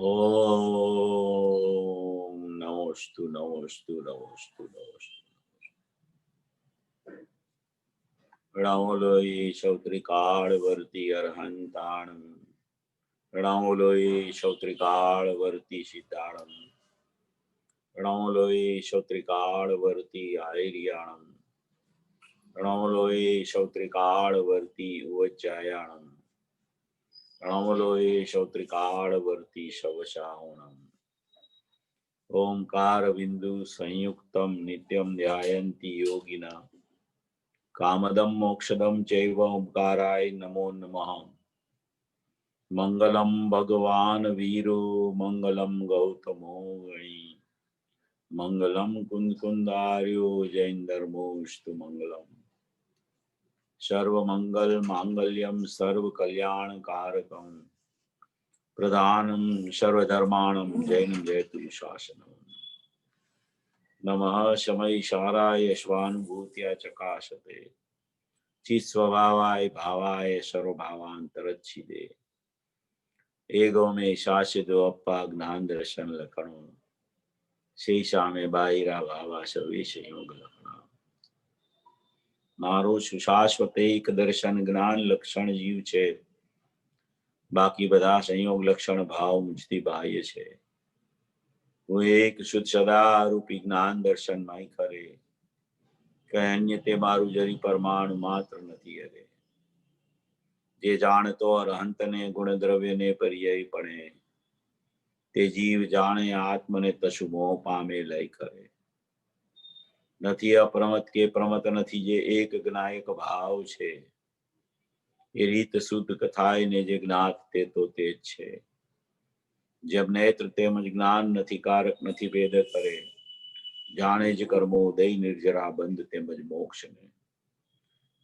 ओम नमोस्तु नमोस्तु नमोस्तु नमोस्तु। प्रणामोलोई शौत्रिकाल वर्ती अर्हंताणं। प्रणामोलोई शौत्रिकाल वर्ती सिद्धाणं। प्रणामोलोई शौत्रिकाल वर्ती आयर्याणं। प्रणामोलोई शौत्रिकाल वर्ती उवज्जायाणं। प्रणामोलोई शौत्रिकाल वर्ती शवशाहुणम्। ओंकार बिंदु संयुक्तम नित्यम ध्यायन्ति योगिना कामदम मोक्षदम चैव ओंकाराय नमो नमः। मंगलम भगवान वीरो मंगलम गौतमो गणी मंगलम कुंद कुंदार्यो जैनधर्मोस्तु मंगलम। सर्वमंगल मांगल्यम सर्व कल्याण कारकम प्रधानम सर्वधर्माणम जैन जयतु शासनम। नमः शमय शाराय स्वानुभूत्या चकाशते चिस्वभावाय भावाय सर्वभावांतरच्छिदे एगो में शासिदो अप्पा ज्ञान दर्शन लखणो शेषा में बाहिरा भावा सर्वेश योग लखणा। मारो सुशाश्वत एक दर्शन ज्ञान लक्षण जीव छे बाकी बधा संयोग लक्षण भाव मुझती बाह्य छे। वो एक शुद्ध सदा रूपी ज्ञान दर्शन माई करे कहन्य ते मारू जरी परमाणु मात्र नथी हरे। जे जाणतो अरहंत ने गुण द्रव्य ने पर्याय पड़े ते जीव जाने आत्म ने तशु मोह पामे लय करे। नथी अप्रमत के प्रमत नथी जे एक ज्ञायक भाव छे ये रीत शुद्ध कथाए ने जे ज्ञात ते तो तेज छे। जब नेत्र तेमज ज्ञान नथी कारक नथी भेद करे जाने ज कर्मो दई निर्जरा बंध तेमज मोक्ष ने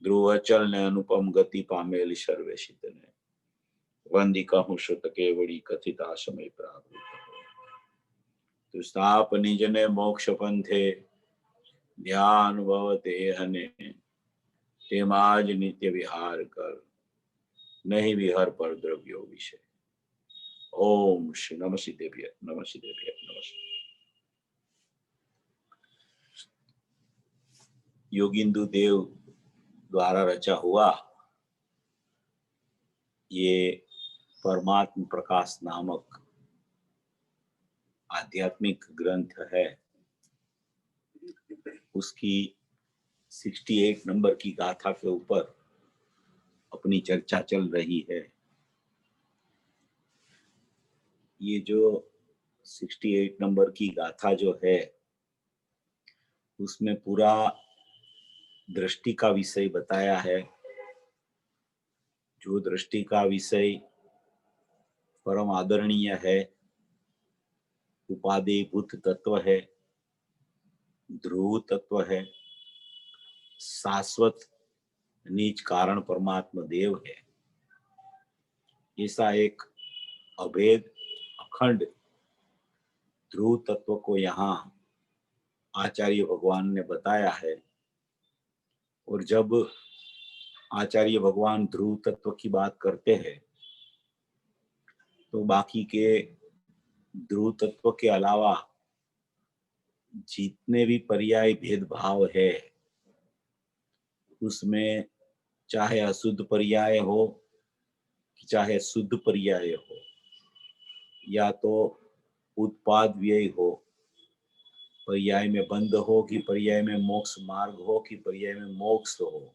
ध्रुव अचल ने अनुपम गति पामेल सर्वेशित ने वंदी कहूँ श्रुत केवड़ी कथिता समय प्राप्त तो स्थाप निज ने मोक्ष पंथे ध्यान भवते हने तेमाज नित्य विहार कर नहीं विहर पर द्रव्यो विषय। ओम श्री नमः सिद्धेभ्य नमः सिद्धेभ्य नमः। योगिंदु देव द्वारा रचा हुआ ये परमात्म प्रकाश नामक आध्यात्मिक ग्रंथ है। उसकी 68 नंबर की गाथा के ऊपर अपनी चर्चा चल रही है। ये जो 68 नंबर की गाथा जो है उसमें पूरा दृष्टि का विषय बताया है। जो दृष्टि का विषय परम आदरणीय है, उपादेयभूत तत्व है, ध्रुव तत्व है, शाश्वत निज कारण परमात्मा देव है। ऐसा एक अभेद अखंड ध्रुव तत्व को यहाँ आचार्य भगवान ने बताया है। और जब आचार्य भगवान ध्रुव तत्व की बात करते हैं तो बाकी के ध्रुव तत्व के अलावा जितने भी पर्याय भेदभाव है उसमें चाहे अशुद्ध पर्याय हो चाहे शुद्ध पर्याय हो या तो उत्पाद व्यय हो, पर्याय में बंध हो कि पर्याय में मोक्ष मार्ग हो कि पर्याय में मोक्ष हो,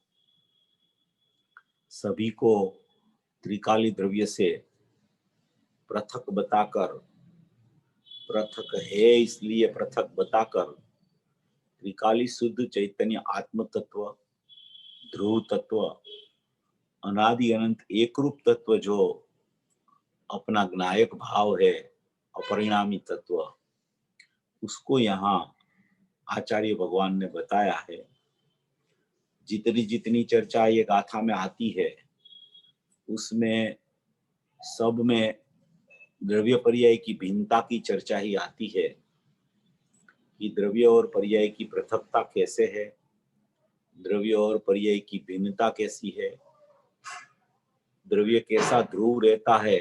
सभी को त्रिकाली द्रव्य से पृथक बताकर, पृथक है इसलिए पृथक बताकर त्रिकाली शुद्ध चैतन्य आत्म तत्व, ध्रुव तत्व, अनादि अनंत एक रूप तत्व जो अपना ज्ञायक भाव है, अपरिणामी तत्व, उसको यहाँ आचार्य भगवान ने बताया है। जितनी जितनी चर्चा ये गाथा में आती है उसमें सब में द्रव्य पर्याय की भिन्नता की चर्चा ही आती है कि द्रव्य और पर्याय की पृथकता कैसे है, द्रव्य और पर्याय की भिन्नता कैसी है, द्रव्य कैसा ध्रुव रहता है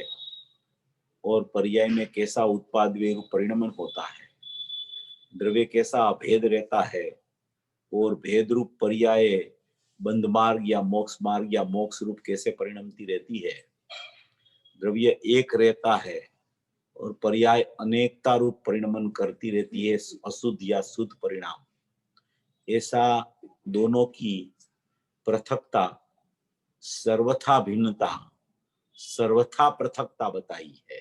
और पर्याय में कैसा उत्पाद वे रूप परिणमन होता है। द्रव्य कैसा अभेद रहता है और भेद रूप पर्याय बंध मार्ग या मोक्ष रूप कैसे परिणमती रहती है। द्रव्य एक रहता है और पर्याय अनेकता रूप परिणमन करती रहती है, अशुद्ध या शुद्ध परिणाम। ऐसा दोनों की पृथकता, सर्वथा भिन्नता, सर्वथा पृथकता बताई है।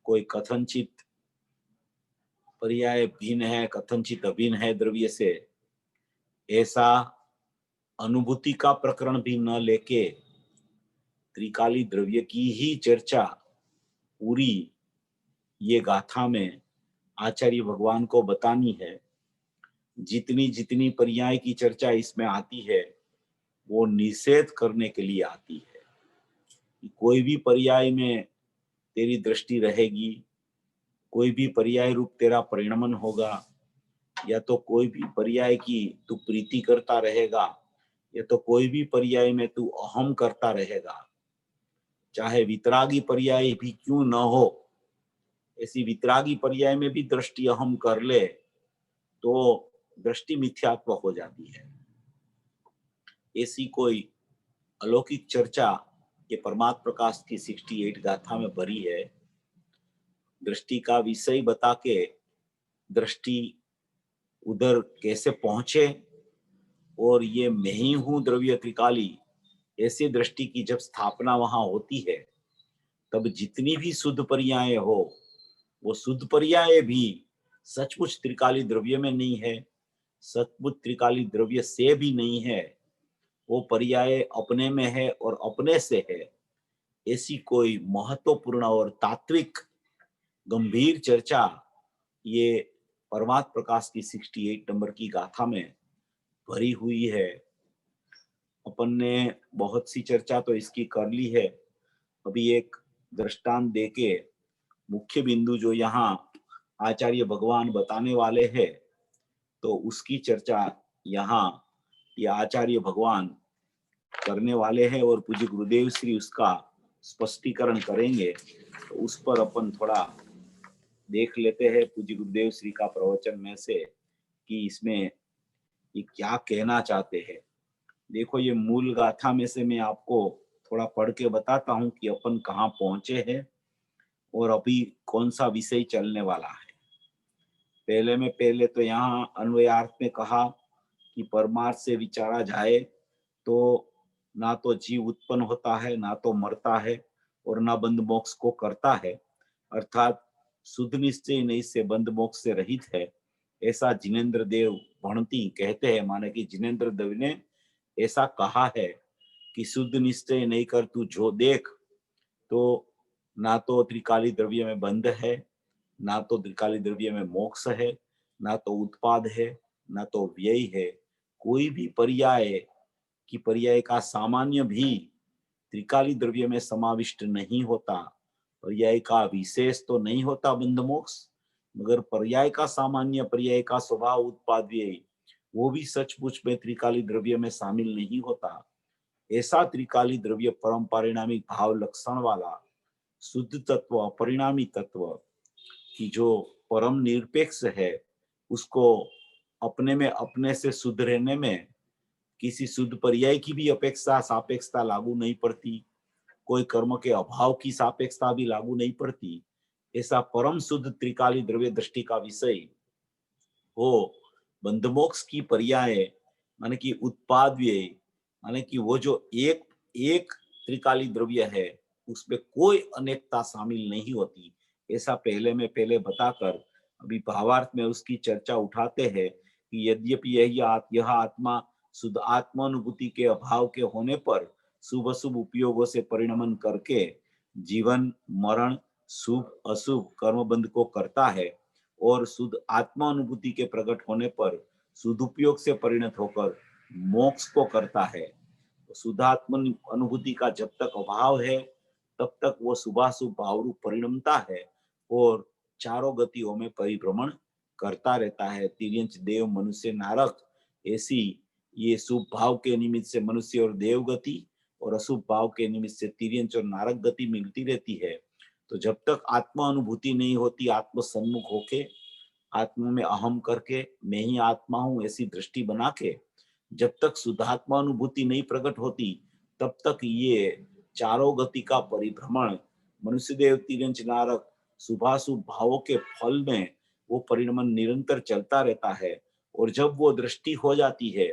कोई कथनचित पर्याय भिन्न है, कथनचित अभिन्न है द्रव्य से, ऐसा अनुभूति का प्रकरण भी न लेके त्रिकाली द्रव्य की ही चर्चा पूरी ये गाथा में आचार्य भगवान को बतानी है। जितनी जितनी पर्याय की चर्चा इसमें आती है वो निषेध करने के लिए आती है कि कोई भी पर्याय में तेरी दृष्टि रहेगी, कोई भी पर्याय रूप तेरा परिणमन होगा, या तो कोई भी पर्याय की तू प्रीति करता रहेगा, या तो कोई भी पर्याय में तू अहम करता रहेगा। चाहे वितरागी पर्याय भी क्यों न हो, ऐसी वितरागी पर्याय में भी दृष्टि अहम कर ले तो दृष्टि मिथ्यात्व हो जाती है। ऐसी कोई अलौकिक चर्चा ये परमात्म प्रकाश की 68 गाथा में भरी है। दृष्टि का विषय बता के दृष्टि उधर कैसे पहुंचे, और ये मैं ही हूं द्रव्य त्रिकाली, ऐसी दृष्टि की जब स्थापना वहां होती है तब जितनी भी शुद्ध पर्याय हो वो शुद्ध पर्याय भी सचमुच त्रिकाली द्रव्य में नहीं है, सचमुच त्रिकाली द्रव्य से भी नहीं है, वो पर्याय अपने में है और अपने से है। ऐसी कोई महत्वपूर्ण और तात्विक गंभीर चर्चा ये परमात्म प्रकाश की 68 नंबर की गाथा में भरी हुई है। अपन ने बहुत सी चर्चा तो इसकी कर ली है। अभी एक दृष्टांत देके मुख्य बिंदु जो यहाँ आचार्य भगवान बताने वाले हैं तो उसकी चर्चा यहाँ ये आचार्य भगवान करने वाले हैं और पूज्य गुरुदेव श्री उसका स्पष्टीकरण करेंगे। तो उस पर अपन थोड़ा देख लेते हैं पूज्य गुरुदेव श्री का प्रवचन में से कि इसमें ये क्या कहना चाहते हैं। देखो, ये मूल गाथा में से मैं आपको थोड़ा पढ़ के बताता हूँ कि अपन कहाँ पहुंचे हैं और अभी कौन सा विषय चलने वाला है। पहले तो यहाँ अन्वयार्थ में कहा कि परमार्थ से विचारा जाए तो ना तो जीव उत्पन्न होता है, ना तो मरता है, और ना बंध मोक्ष को करता है, अर्थात शुद्ध निश्चय नहीं से बंध मोक्ष से रहित है। ऐसा जिनेन्द्र देव भणती कहते हैं, माने कि जिनेन्द्र देव ने ऐसा कहा है कि शुद्ध निश्चय नहीं कर तू जो देख, तो ना तो त्रिकाली द्रव्य में बंध है, ना तो त्रिकाली द्रव्य में मोक्ष है, ना तो उत्पाद है, ना तो व्यय है। कोई भी पर्याय कि पर्याय का सामान्य भी त्रिकाली द्रव्य में समाविष्ट नहीं होता। पर्याय का विशेष तो नहीं होता बंध मोक्ष, मगर पर्याय का सामान्य, पर्याय का स्वभाव, उत्पाद व्यय, वो भी सचमुच में त्रिकाली द्रव्य में शामिल नहीं होता। ऐसा त्रिकाली द्रव्य परम परिणामी भाव लक्षण वाला शुद्ध तत्व, अपरिणामी तत्व की जो परम निरपेक्ष है, उसको अपने में अपने से शुद्ध रहने में किसी शुद्ध पर्याय की भी अपेक्षा सापेक्षता लागू नहीं पड़ती, कोई कर्म के अभाव की सापेक्षता भी लागू नहीं पड़ती। ऐसा परम शुद्ध त्रिकाली द्रव्य दृष्टि का विषय हो बंधमोक्ष की पर्याय, माने कि उत्पाद व्यय, माने कि वो जो एक एक त्रिकाली द्रव्य है उसमें कोई अनेकता शामिल नहीं होती। ऐसा पहले बताकर अभी भावार्थ में उसकी चर्चा उठाते हैं कि यद्यपि यह आत्मा शुद्ध आत्मानुभूति के अभाव के होने पर शुभ अशुभ उपयोगों से परिणमन करके जीवन मरण शुभ अशुभ कर्मबंध को करता है, और शुद्ध आत्मा अनुभूति के प्रकट होने पर शुद्ध से परिणत होकर मोक्ष को करता है। शुद्धात्म अनुभूति का जब तक अभाव है तब तक वो शुभाशुभ भाव रूप परिणमता है और चारों गतियों में परिभ्रमण करता रहता है। तिर्यंच देव मनुष्य नारक, ऐसी ये शुभ भाव के निमित्त से मनुष्य और देव गति और अशुभ भाव के निमित्त से तिर्यंच और नारक गति मिलती रहती है। तो जब तक आत्मा अनुभूति नहीं होती, आत्म सम्मुख होके, आत्मा में अहम करके, मैं ही आत्मा हूं ऐसी दृष्टि बना के, जब तक शुद्धात्मा अनुभूति नहीं प्रकट होती, तब तक ये चारों गति का परिभ्रमण, मनुष्य देव तिरंच नारक शुभाशुभ भावों के फल में वो परिणमन निरंतर चलता रहता है। और जब वो दृष्टि हो जाती है,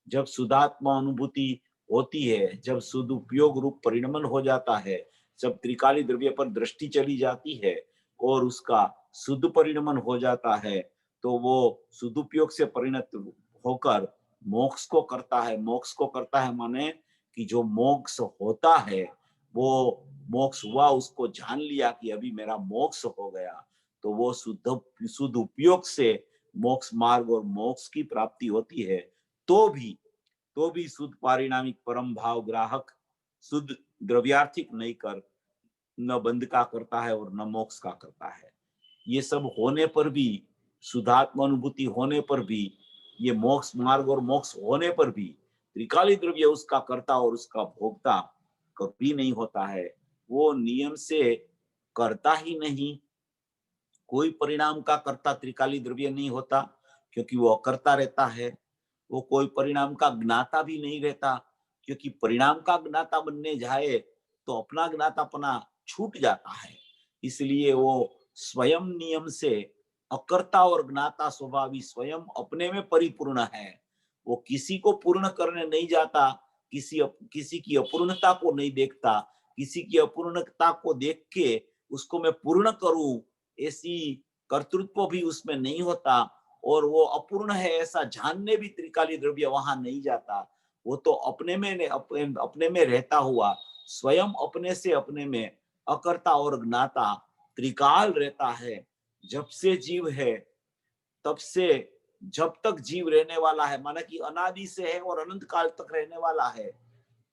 जब शुद्धात्मा अनुभूति होती है, जब सदुपयोग रूप परिणमन हो जाता है, जब त्रिकाली द्रव्य पर दृष्टि चली जाती है और उसका शुद्ध परिणमन हो जाता है, तो वो सदुपयोग से परिणत होकर मोक्ष को करता है। मोक्ष को करता है माने कि जो मोक्ष होता है, वो मोक्ष हुआ, उसको जान लिया कि अभी मेरा मोक्ष हो गया, तो वो शुद्ध उपयोग से मोक्ष मार्ग और मोक्ष की प्राप्ति होती है। तो भी शुद्ध पारिणामिक परम भाव ग्राहक शुद्ध द्रव्यार्थिक नहीं कर, न बंध का करता है और न मोक्ष का करता है। ये सब होने पर भी, शुद्धात्म अनुभूति होने पर भी, ये मोक्ष मार्ग और मोक्ष होने पर भी त्रिकाली द्रव्य उसका कर्ता और उसका भोक्ता कभी नहीं होता है। वो नियम से करता ही नहीं, कोई परिणाम का कर्ता त्रिकाली द्रव्य नहीं होता, क्योंकि वो अकर्ता रहता है। वो कोई परिणाम का ज्ञाता भी नहीं रहता, क्योंकि परिणाम का ज्ञाता बनने जाए तो अपना ज्ञातापना छूट जाता है। इसलिए वो स्वयं नियम से अकर्ता और ज्ञाता स्वभावी स्वयं अपने में परिपूर्ण है। वो किसी को पूर्ण करने नहीं जाता, किसी की अपूर्णता को नहीं देखता, किसी की अपूर्णता को देख के उसको मैं पूर्ण करूं ऐसी कर्तृत्व भी उसमें नहीं होता। और वो अपूर्ण है ऐसा जानने भी त्रिकाली द्रव्य वहां नहीं जाता। वो तो अपने में रहता हुआ स्वयं अपने से अपने में अकर्ता और ज्ञाता त्रिकाल रहता है। जब से जीव है तब से जब तक जीव रहने वाला है, माना कि अनादि से है और अनंत काल तक रहने वाला है,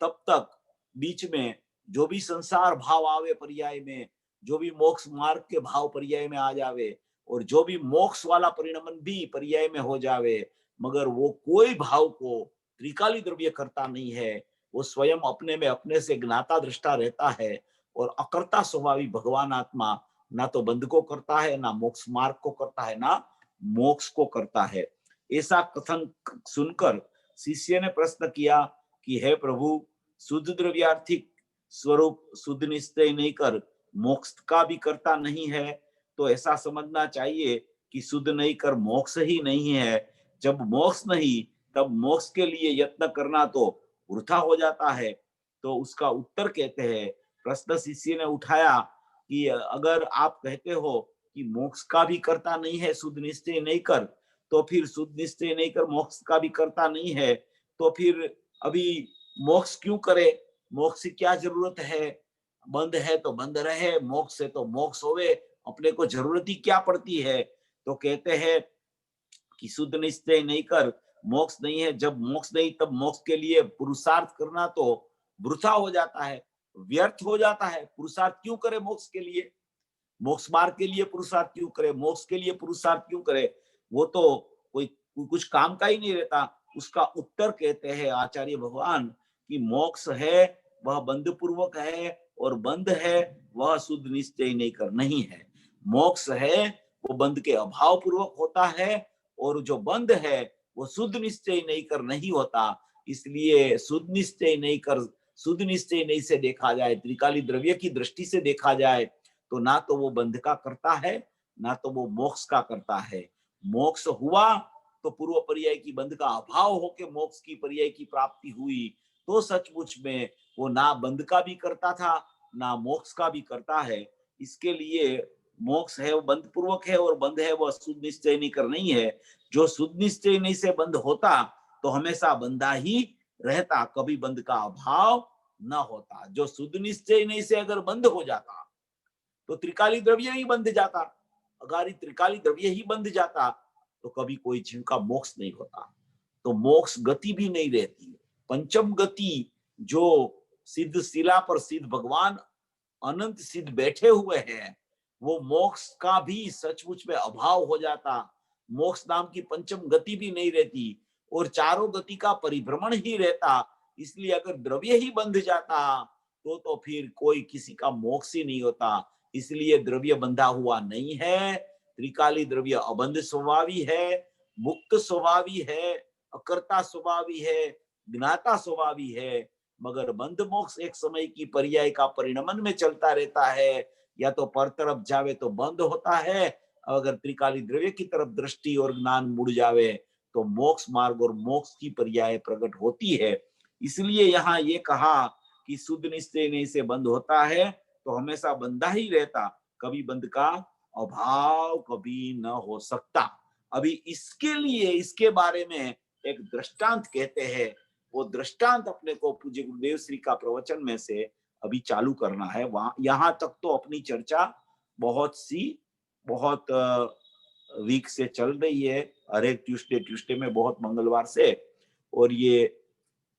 तब तक बीच में जो भी संसार भाव आवे पर्याय में, जो भी मोक्ष मार्ग के भाव पर्याय में आ जावे और जो भी मोक्ष वाला परिणमन भी पर्याय में हो जावे, मगर वो कोई भाव को त्रिकाली द्रव्य करता नहीं है। वो स्वयं अपने में अपने से ज्ञाता दृष्टा रहता है और अकर्ता स्वभावी भगवान आत्मा ना तो बंध को करता है, ना मोक्ष मार्ग को करता है, ना मोक्ष को करता है। ऐसा कथन सुनकर शिष्य ने प्रश्न किया कि हे प्रभु, शुद्ध द्रव्यार्थिक स्वरूप शुद्ध निश्चय नहीं कर मोक्ष का भी करता नहीं है, तो ऐसा समझना चाहिए कि शुद्ध नहीं कर मोक्ष ही नहीं है। जब मोक्ष नहीं, तब मोक्ष के लिए यत्न करना तो वृथा हो जाता है। तो उसका उत्तर कहते हैं, प्रश्न शिष्य ने उठाया कि अगर आप कहते हो कि मोक्ष का भी करता नहीं है शुद्ध निश्चय नहीं कर, तो फिर शुद्ध निश्चय नहीं कर मोक्ष का भी करता नहीं है, तो फिर अभी मोक्ष क्यों करे? मोक्ष की क्या जरूरत है? बंद है तो बंद रहे, मोक्ष है तो मोक्ष होवे, अपने को जरूरत ही क्या पड़ती है? तो कहते हैं कि शुद्ध निश्चय नहीं कर मोक्ष नहीं है। जब मोक्ष नहीं, तब मोक्ष के लिए पुरुषार्थ करना तो वृथा हो जाता है, व्यर्थ हो जाता है। पुरुषार्थ क्यों करे मोक्ष के लिए? मोक्ष मार्ग के लिए पुरुषार्थ क्यों करे? मोक्ष के लिए पुरुषार्थ क्यों करे? वो तो कोई कुछ काम का ही नहीं रहता। उसका उत्तर कहते हैं आचार्य भगवान कि मोक्ष है वह बंध पूर्वक है और बंध है वह शुद्ध निश्चय नहीं कर नहीं है। मोक्ष है वो बंध के अभाव पूर्वक होता है और जो बंध है वो शुद्ध निश्चय नहीं कर नहीं होता। इसलिए शुद्ध निश्चय नहीं कर, शुद्ध निश्चय नहीं से देखा जाए, त्रिकाली द्रव्य की दृष्टि से देखा जाए, तो ना तो वो बंध का करता है, ना तो वो मोक्ष का करता है। मोक्ष हुआ तो पूर्व पर्याय की बंध का अभाव होके मोक्ष की पर्याय की प्राप्ति हुई, तो सचमुच में वो ना बंध का भी करता था, ना मोक्ष का भी करता है। इसके लिए मोक्ष है वो बंध पूर्वक है और बंध है वो शुद्ध निश्चय नहीं कर नहीं है। जो शुद्ध निश्चय नहीं से बंध होता तो हमेशा बंधा ही रहता, कभी बंध का अभाव न होता। जो शुद्ध निश्चय नहीं से अगर बंध हो जाता तो त्रिकाली द्रव्य ही बंध जाता। अगर त्रिकाली द्रव्य ही बंध जाता तो कभी कोई जीव का मोक्ष नहीं होता, तो मोक्ष गति भी नहीं रहती। पंचम गति जो सिद्ध शिला पर सिद्ध भगवान अनंत सिद्ध बैठे हुए हैं, वो मोक्ष का भी सचमुच में अभाव हो जाता। मोक्ष नाम की पंचम गति भी नहीं रहती और चारों गति का परिभ्रमण ही रहता। इसलिए अगर द्रव्य ही बंध जाता तो फिर कोई किसी का मोक्ष ही नहीं होता। इसलिए द्रव्य बंधा हुआ नहीं है। त्रिकाली द्रव्य अबंध स्वभावी है, मुक्त स्वभावी है, अकर्ता स्वभावी है, ज्ञाता स्वभावी है। मगर बंध मोक्ष एक समय की पर्याय का परिणमन में चलता रहता है, या तो पर तरफ जावे तो बंद होता है, अगर त्रिकाली द्रव्य की तरफ दृष्टि और ज्ञान मुड़ जावे तो मोक्ष मार्ग और मोक्ष की पर्याय प्रकट होती है। इसलिए यहाँ ये कहा कि शुद्ध निश्चय नहीं से बंद होता है तो हमेशा बंधा ही रहता, कभी बंध का अभाव कभी न हो सकता। अभी इसके लिए इसके बारे में एक दृष्टांत कहते हैं, वो दृष्टांत अपने को पूज्य गुरुदेव श्री का प्रवचन में से अभी चालू करना है। वहां यहाँ तक तो अपनी चर्चा बहुत वीक से चल रही है, हर एक ट्यूसडे में, बहुत मंगलवार से। और ये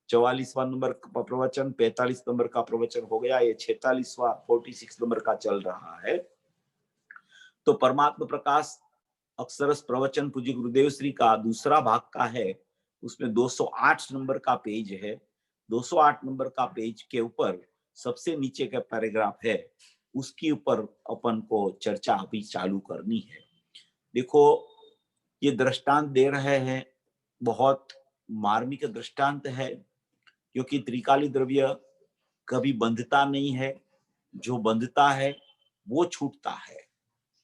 44वां नंबर का प्रवचन, 45 नंबर का प्रवचन हो गया, ये 46वां 46 नंबर का चल रहा है। तो परमात्मा प्रकाश अक्षरस प्रवचन पूज्य गुरुदेव श्री का दूसरा भाग का है, उसमें 208 नंबर का पेज है। 208 नंबर का पेज के ऊपर सबसे नीचे का पैराग्राफ है, उसके ऊपर अपन को चर्चा अभी चालू करनी है। देखो, ये दृष्टांत दे रहे हैं, बहुत मार्मिक दृष्टांत है, क्योंकि त्रिकाली द्रव्य कभी बंधता नहीं है, जो बंधता है वो छूटता है।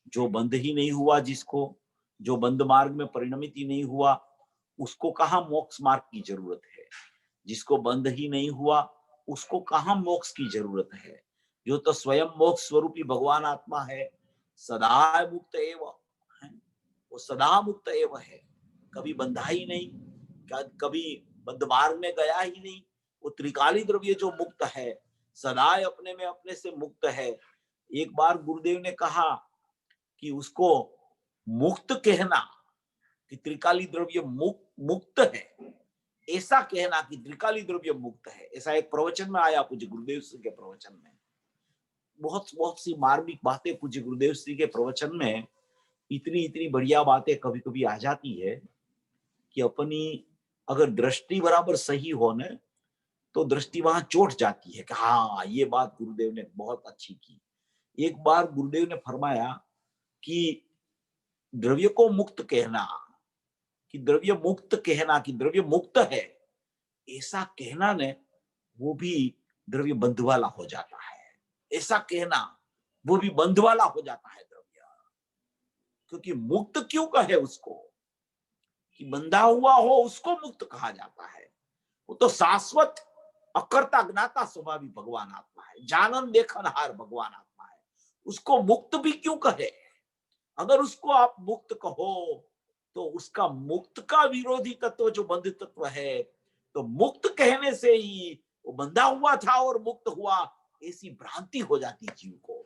जो बंध ही नहीं हुआ, जिसको, जो बंध मार्ग में परिणमित ही नहीं हुआ, उसको कहाँ मोक्ष मार्ग की जरूरत है। जिसको बंध ही नहीं हुआ उसको कहाँ मोक्ष की जरूरत है। जो तो स्वयं मोक्ष स्वरूपी भगवान आत्मा है, सदा मुक्त एवं है, वो सदा मुक्त एवं है, कभी बंधा ही नहीं, कभी बंध मार्ग में गया ही नहीं। वो त्रिकाली द्रव्य जो मुक्त है, सदा अपने में अपने से मुक्त है। एक बार गुरुदेव ने कहा कि उसको मुक्त कहना कि त्रिकाली द्रव्य मुक्त है, ऐसा कहना कि त्रिकाली द्रव्य मुक्त है, ऐसा एक प्रवचन में आया पूज्य गुरुदेव श्री के प्रवचन में। बहुत सी मार्मिक बातें पूज्य गुरुदेव श्री के प्रवचन में, इतनी बढ़िया बातें कभी कभी आ जाती है कि अपनी अगर दृष्टि बराबर सही हो न, तो दृष्टि वहां चोट जाती है कि हाँ, ये बात गुरुदेव ने बहुत अच्छी की। एक बार गुरुदेव ने फरमाया कि द्रव्य को मुक्त कहना, कि द्रव्य मुक्त कहना, कि द्रव्य मुक्त है, ऐसा कहना ने वो भी द्रव्य बंध वाला हो जाता है। ऐसा कहना वो भी बंध वाला हो जाता है द्रव्य। क्योंकि मुक्त क्यों कहे उसको, कि बंधा हुआ हो उसको मुक्त कहा जाता है। वो तो शाश्वत अकर्ता ज्ञाता स्वभावी भगवान आत्मा है, जानन देखनहार भगवान आत्मा है, उसको मुक्त भी क्यों कहे। अगर उसको आप मुक्त कहो तो उसका मुक्त का विरोधी तत्व जो बंध तत्व है, तो मुक्त कहने से ही वो बंधा हुआ था और मुक्त हुआ, ऐसी भ्रांति हो जाती जीव को।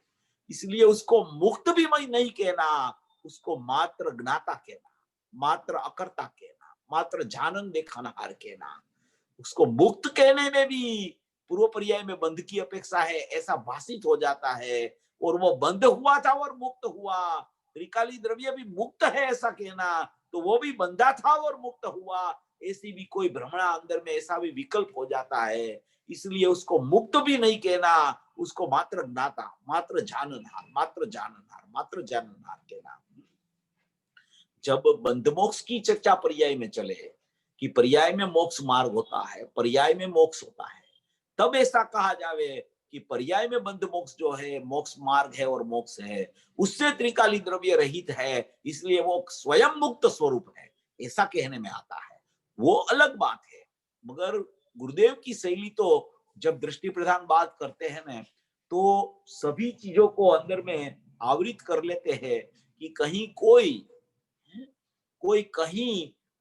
इसलिए उसको मुक्त भी मैं नहीं कहना, उसको मात्र ज्ञाता कहना, मात्र अकर्ता कहना, मात्र जानन देखनहार कहना। उसको मुक्त कहने में भी पूर्व पर्याय में बंध की अपेक्षा है, ऐसा भाषित हो जाता है। और वो बंध हुआ था और मुक्त हुआ, त्रिकाली द्रव्य भी मुक्त है ऐसा कहना, तो वो भी बंधा था और मुक्त हुआ, ऐसी भी कोई भ्रमणा अंदर में, ऐसा भी विकल्प हो जाता है। इसलिए उसको मुक्त भी नहीं कहना, उसको मात्र ज्ञाता, मात्र जाननहार, मात्र जाननहार, मात्र जाननहार कहना। जब बंध मोक्ष की चर्चा पर्याय में चले कि पर्याय में मोक्ष मार्ग होता है, पर्याय में मोक्ष होता है, तब ऐसा कहा जावे कि पर्याय में बंध मोक्ष जो है, मोक्ष मार्ग है और मोक्ष है, उससे त्रिकाली द्रव्य रहित है, इसलिए वो स्वयं मुक्त स्वरूप है, ऐसा कहने में आता है, वो अलग बात है। मगर गुरुदेव की शैली तो जब दृष्टि प्रधान बात करते हैं ना, तो सभी चीजों को अंदर में आवृत कर लेते हैं कि कहीं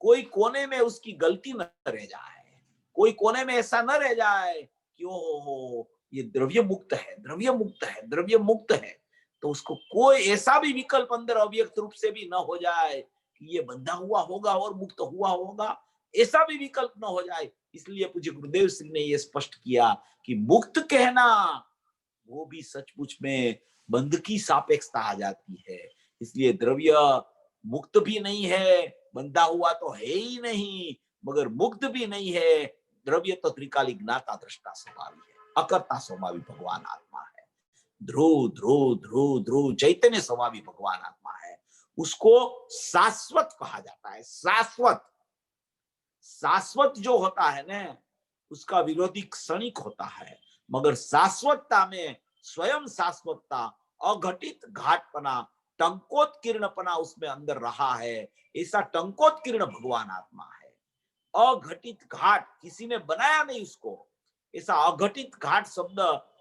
कोई कोने में उसकी गलती न रह जाए, कोई कोने में ऐसा न रह जाए कि ओ ये द्रव्य मुक्त है, द्रव्य मुक्त है, द्रव्य मुक्त है, तो उसको कोई ऐसा भी विकल्प अंदर अव्यक्त रूप से भी न हो जाए कि ये बंधा हुआ होगा और मुक्त हुआ होगा, ऐसा भी विकल्प न हो जाए। इसलिए पूज्य गुरुदेव सिंह ने ये स्पष्ट किया कि मुक्त कहना वो भी सचमुच में बंध की सापेक्षता आ जाती है। इसलिए द्रव्य मुक्त भी नहीं है, बंधा हुआ तो है ही नहीं, मगर मुक्त भी नहीं है। द्रव्य तो त्रिकाली ज्ञाता दृष्टा स्वभावी है, अकर्ता स्वभावी भगवान आत्मा है। ध्रुव ध्रुव ध्रुव ध्रुव चैतन्य स्वभावी भगवान आत्मा है, उसको शाश्वत कहा जाता है। शाश्वत, शाश्वत जो होता है ना, उसका विरोधी क्षणिक होता है, मगर शाश्वतता में स्वयं शाश्वतता, अघटित घाटपना, टंकोत्कीर्णपना उसमें अंदर रहा है। ऐसा टंकोत्कीर्ण भगवान आत्मा है। अघटित घाट किसी ने बनाया नहीं उसको। ऐसा अघटित घाट शब्द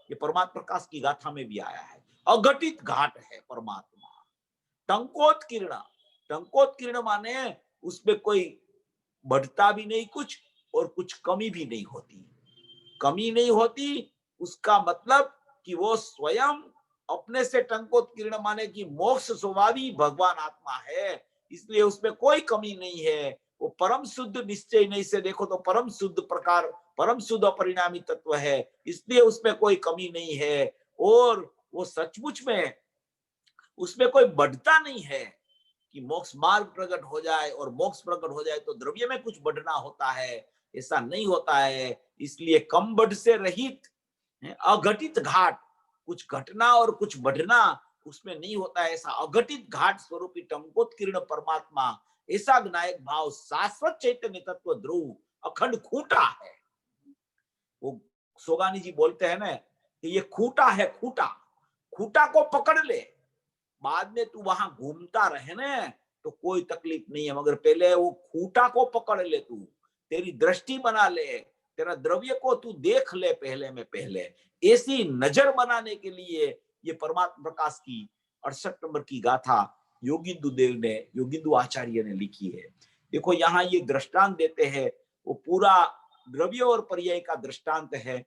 ये परमात्मा प्रकाश की गाथा में भी आया है। अघटित घाट है परमात्मा। टंकोत्कीर्ण, टंकोत्कीर्ण माने उसमें कोई बढ़ता भी नहीं कुछ और कुछ कमी भी नहीं होती। कमी नहीं होती उसका मतलब कि वो स्वयं अपने से टंकोत्कीर्ण माने कि मोक्ष स्वभावी भगवान आत्मा है, इसलिए उसमें कोई कमी नहीं है। वो परम शुद्ध निश्चय नहीं से देखो तो परम शुद्ध प्रकार, परम शुद्ध अपरिणामी तत्व है, इसलिए उसमें कोई कमी नहीं है। और वो सचमुच में उसमें कोई बढ़ता नहीं है कि मोक्ष मार्ग प्रकट हो जाए और मोक्ष प्रकट हो जाए तो द्रव्य में कुछ बढ़ना होता है, ऐसा नहीं होता है। इसलिए कम बढ़ से रहित अघटित घाट, कुछ घटना और कुछ बढ़ना उसमें नहीं होता है। ऐसा अघटित घाट स्वरूपी टंकोत्कीर्ण परमात्मा, ऐसा विनायक भाव, शाश्वत चैतन्य तत्व ध्रुव अखंड खूंटा है। वो सोगानी जी बोलते हैं ना कि ये खूंटा है, खूंटा, खूंटा को पकड़ ले, बाद में तू वहां घूमता रहे ना तो कोई तकलीफ नहीं है, मगर पहले वो खूंटा को पकड़ ले, तू तेरी दृष्टि बना ले, तेरा द्रव्य को तू देख ले पहले में पहले। ऐसी नजर बनाने के लिए ये परमात्मा प्रकाश की 68 नंबर की गाथा योगिंदु देव ने, योगिंदु आचार्य ने लिखी है। देखो यहाँ ये दृष्टांत देते हैं, वो पूरा द्रव्य और पर्याय का दृष्टांत है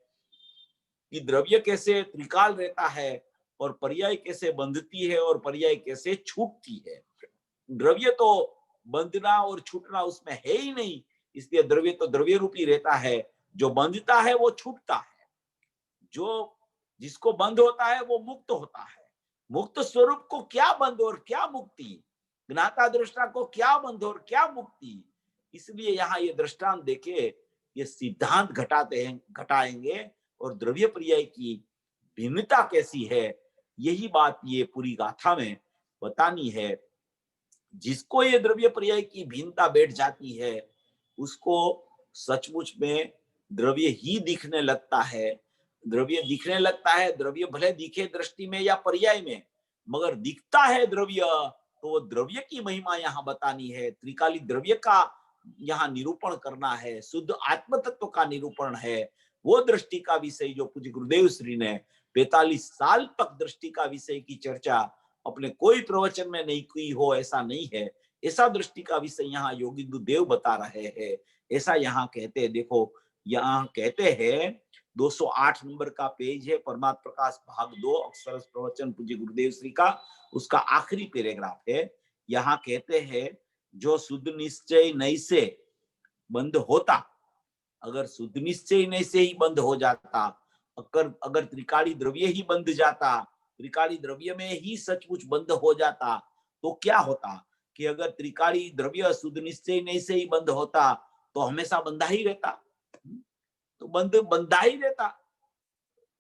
कि द्रव्य कैसे त्रिकाल रहता है और पर्याय कैसे बंधती है और पर्याय कैसे छूटती है। द्रव्य तो बंधना और छूटना उसमें है ही नहीं, इसलिए द्रव्य तो द्रव्य रूपी रहता है। जो बंधता है वो छूटता है, जो जिसको बंध होता है वो मुक्त होता है। मुक्त स्वरूप को क्या बंध और क्या मुक्ति, ज्ञाता दृष्टा को क्या बंध और क्या मुक्ति। इसलिए यहाँ ये दृष्टांत देके ये सिद्धांत घटाते हैं, घटाएंगे और द्रव्य पर्याय की भिन्नता कैसी है, यही बात ये पूरी गाथा में बतानी है। जिसको ये द्रव्य पर्याय की भिन्नता बैठ जाती है उसको सचमुच में द्रव्य ही दिखने लगता है। द्रव्य दिखने लगता है, द्रव्य भले दिखे दृष्टि में या पर्याय में, मगर दिखता है द्रव्य, तो वो द्रव्य की महिमा यहाँ बतानी है। त्रिकाली द्रव्य का यहाँ निरूपण करना है, शुद्ध आत्म तत्व का निरूपण है। वो दृष्टि का विषय जो पूज्य गुरुदेव श्री ने 45 साल तक दृष्टि का विषय की चर्चा अपने कोई प्रवचन में नहीं की हो, ऐसा नहीं है। ऐसा दृष्टि का विषय यहाँ योगिंदु देव बता रहे हैं। ऐसा यहाँ कहते हैं, देखो यहाँ कहते हैं 208 नंबर का पेज है, परमात्म प्रकाश भाग 2 अक्षर प्रवचन पूज्य गुरुदेव श्री का, उसका आखिरी पैराग्राफ है। यहाँ कहते हैं जो शुद्ध निश्चय नहीं से बंद होता, अगर शुद्ध निश्चय नहीं से ही बंद हो जाता, अगर त्रिकाली द्रव्य ही बंध जाता, त्रिकाली द्रव्य में ही सचमुच बंद हो जाता, तो क्या होता कि अगर त्रिकाली द्रव्य शुद्ध निश्चय नहीं से ही बंद होता तो हमेशा बंधा ही रहता, तो बंधा ही रहता,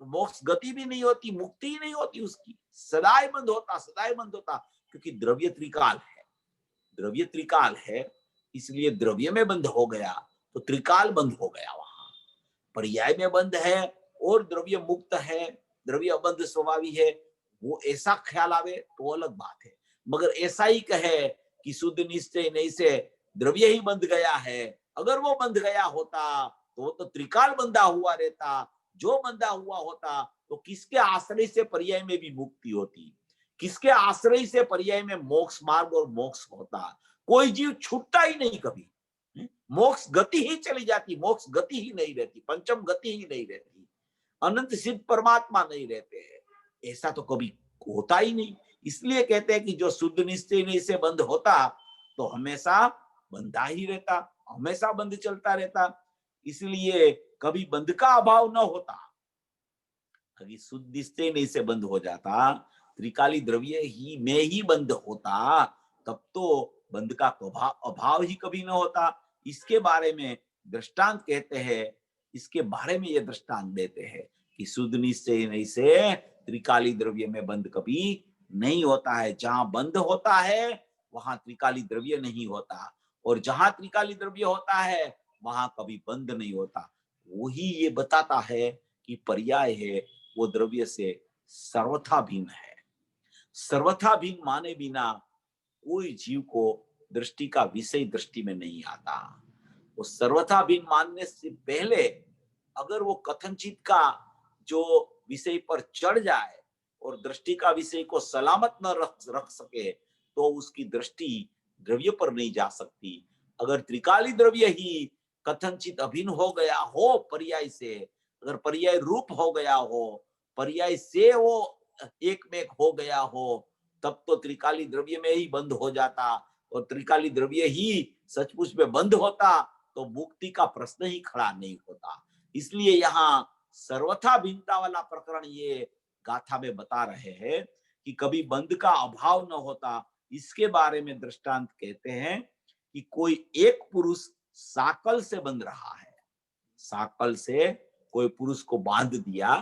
तो मोक्ष गति भी नहीं होती, मुक्ति ही नहीं होती उसकी, सदाई बंद होता, सदाई बंद होता। क्योंकि द्रव्य त्रिकाल है, द्रव्य त्रिकाल है, इसलिए द्रव्य में बंद हो गया तो त्रिकाल बंद हो गया। वहां पर्याय में बंद है और द्रव्य मुक्त है, द्रव्य अबंध स्वभावी है, वो ऐसा ख्याल आवे तो अलग बात है। मगर ऐसा ही कहे कि शुद्ध निश्चय नहीं से द्रव्य ही बंध गया है, अगर वो बंध गया होता तो वो तो त्रिकाल बंधा हुआ रहता। जो बंधा हुआ होता तो किसके आश्रय से पर्याय में भी मुक्ति होती, किसके आश्रय से पर्याय में मोक्ष मार्ग और मोक्ष होता। कोई जीव छूटता ही नहीं कभी, मोक्ष गति ही चली जाती, मोक्ष गति ही नहीं रहती, पंचम गति ही नहीं रहती, अनंत सिद्ध परमात्मा नहीं रहते हैं, ऐसा तो कभी होता ही नहीं। इसलिए कहते हैं कि जो शुद्ध निश्चय नहीं से बंद होता तो हमेशा बंधा ही रहता, हमेशा बंद चलता रहता। इसलिए कभी बंध का अभाव न होता। अगर शुद्ध निश्चय नहीं से बंद हो जाता, त्रिकाली द्रव्य ही में ही बंद होता, तब तो बंध का अभाव ही कभी न होता। इसके बारे में दृष्टांत कहते हैं, इसके बारे में ये दृष्टांत देते हैं कि शुद्ध निश्चय नहीं से त्रिकाली द्रव्य में बंध कभी नहीं होता है। जहां बंध होता है वहां त्रिकाली द्रव्य नहीं होता, और जहां त्रिकाली द्रव्य होता है वहां कभी बंध नहीं होता। वही ये बताता है कि पर्याय है वो द्रव्य से सर्वथा भिन्न है। सर्वथा भिन्न माने बिना कोई जीव को दृष्टि का विषय दृष्टि में नहीं आता। वो सर्वथा भिन्न मानने से पहले अगर वो कथनचित का जो विषय पर चढ़ जाए और दृष्टि का विषय को सलामत न रख सके तो उसकी दृष्टि द्रव्य पर नहीं जा सकती। अगर त्रिकाली द्रव्य ही कथनचित अभिन्न हो गया हो पर्याय से, अगर पर्याय रूप हो गया हो, पर्याय से वो एक में एक हो गया हो, तब तो त्रिकाली द्रव्य में ही बंद हो जाता, और त्रिकाली द्रव्य ही सचमुच में बंद होता तो मुक्ति का प्रश्न ही खड़ा नहीं होता। इसलिए यहाँ सर्वथा भिन्नता वाला प्रकरण ये गाथा में बता रहे हैं कि कभी बंध का अभाव न होता। इसके बारे में दृष्टांत कहते हैं कि कोई एक पुरुष साकल से बंध रहा है, साकल से कोई पुरुष को बांध दिया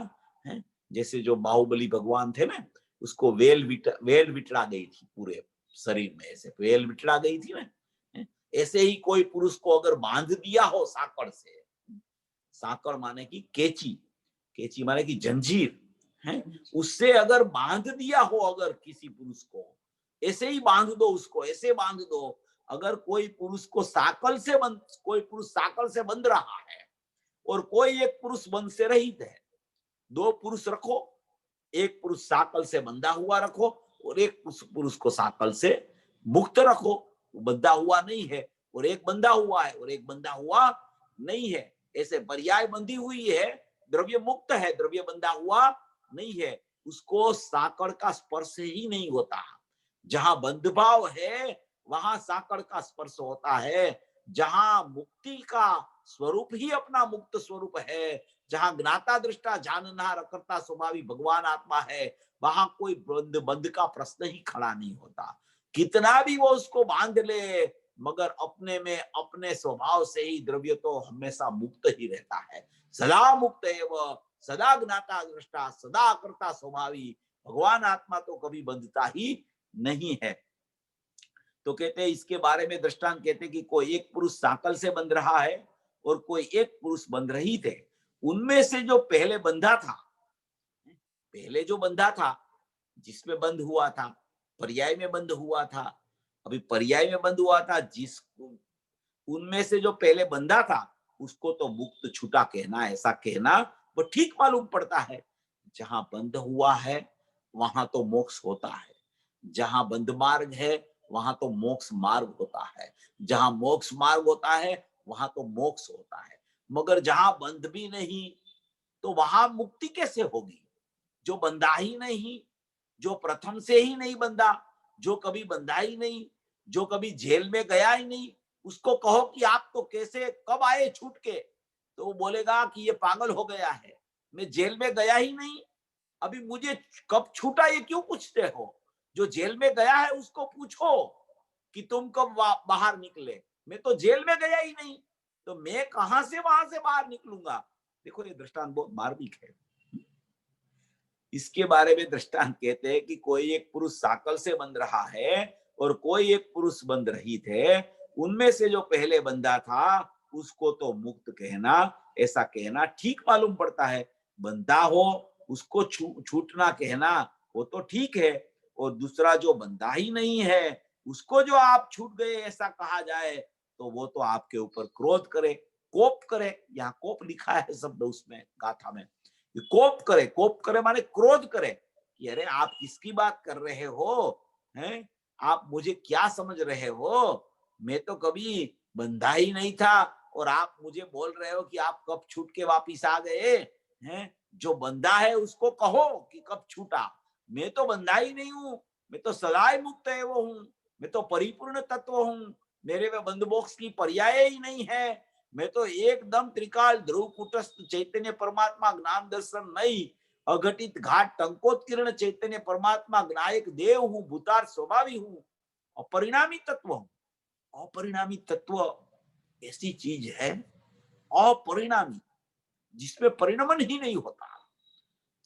है, जैसे जो बाहुबली भगवान थे ना, उसको वेल विटड़ा गई थी पूरे शरीर में, ऐसे वेल विटड़ा गई थी ना, ऐसे ही कोई पुरुष को अगर बांध दिया हो साकड़ से, साकड़ माने की केची, केची माने की जंजीर है, उससे अगर बांध दिया हो अगर किसी पुरुष को, ऐसे ही बांध दो उसको, ऐसे बांध दो। अगर कोई पुरुष को साकल से बंध, कोई पुरुष साकल से बंध रहा है और कोई एक पुरुष बंध से रहित है, दो पुरुष रखो, एक पुरुष साकल से बंधा हुआ रखो और एक पुरुष को साकल से मुक्त रखो, बंधा हुआ नहीं है, और एक बंधा हुआ है और एक बंधा हुआ नहीं है। ऐसे पर्याय बंधी हुई है, द्रव्य मुक्त है, द्रव्य बंधा हुआ नहीं है, उसको साकड़ का स्पर्श ही नहीं होता। जहां बंध भाव है वहां साकड़ का स्पर्श होता है। जहां मुक्ति का स्वरूप ही अपना मुक्त स्वरूप है, जहां ज्ञाता दृष्टा जाननार करता स्वभावी भगवान आत्मा है, वहां कोई बंध का प्रश्न ही खड़ा नहीं होता। कितना भी वो उसको बांध ले, मगर अपने में अपने स्वभाव से ही द्रव्य तो हमेशा मुक्त ही रहता है। सदा मुक्त है वह, सदा ज्ञाता दृष्टा, सदा करता स्वभावी भगवान आत्मा तो कभी बंधता ही नहीं है। तो कहते हैं इसके बारे में दृष्टांत कहते हैं कि कोई एक पुरुष साकल से बंध रहा है और कोई एक पुरुष बंध रही थे। उनमें से जो पहले बंधा था, पहले जो बंधा था, जिसमें बंद हुआ था, पर्याय में बंद हुआ था, अभी पर्याय में बंद हुआ था, जिसको उनमें से जो पहले बंधा था उसको तो मुक्त छूटा कहना, ऐसा कहना वो ठीक मालूम पड़ता है। जहां बंद हुआ है वहां तो मोक्ष होता है, जहां बंद मार्ग है वहां तो मोक्ष मार्ग होता है, जहां मोक्ष मार्ग होता है वहां तो मोक्ष होता है। मगर जहां बंद भी नहीं तो वहां मुक्ति कैसे होगी? जो बंधा ही नहीं, जो प्रथम से ही नहीं बंधा, जो कभी बंधा ही नहीं, जो कभी जेल में गया ही नहीं, उसको कहो कि आप तो कैसे कब आए छूट के, तो वो बोलेगा कि ये पागल हो गया है, मैं जेल में गया ही नहीं, अभी मुझे कब छूटा ये क्यों पूछते हो? जो जेल में गया है उसको पूछो कि तुम कब बाहर निकले, मैं तो जेल में गया ही नहीं, तो मैं कहां से वहां से बाहर निकलूंगा। देखो ये दृष्टांत बहुत मार्मिक है। इसके बारे में दृष्टांत कहते हैं कि कोई एक पुरुष साकल से बंध रहा है और कोई एक पुरुष बंध रही थे। उनमें से जो पहले बंधा था उसको तो मुक्त कहना, ऐसा कहना ठीक मालूम पड़ता है। बंधा हो उसको छूटना कहना वो तो ठीक है, और दूसरा जो बंधा ही नहीं है उसको जो आप छूट गए ऐसा कहा जाए तो वो तो आपके ऊपर क्रोध करे, कोप करे। यहाँ कोप लिखा है शब्द उसमें गाथा में, कोप करे, कोप करे माने क्रोध करे कि अरे आप किसकी बात कर रहे हो, हैं? आप मुझे क्या समझ रहे हो? मैं तो कभी बंधा ही नहीं था और आप मुझे बोल रहे हो कि आप कब छूट के वापिस आ गए हैं? जो बंधा है उसको कहो कि कब छूटा, मैं तो बंधा ही नहीं हूं, मैं तो सदाई मुक्त है वो हूं, मैं तो परिपूर्ण तत्व हूं, मेरे में बंध मोक्ष की पर्याय ही नहीं है, मैं तो एकदम त्रिकाल ध्रुव कुटस्थ चैतन्य परमात्मा ज्ञान दर्शन नहीं, अघटित घाट टंकोत्कीर्ण चैतन्य परमात्मा ज्ञायक देव हूं, भूतार स्वभावी हूं, अपरिणामी तत्व हूं। अपरिणामी तत्व ऐसी चीज है, अपरिणामी, जिसमें परिणमन ही नहीं होता,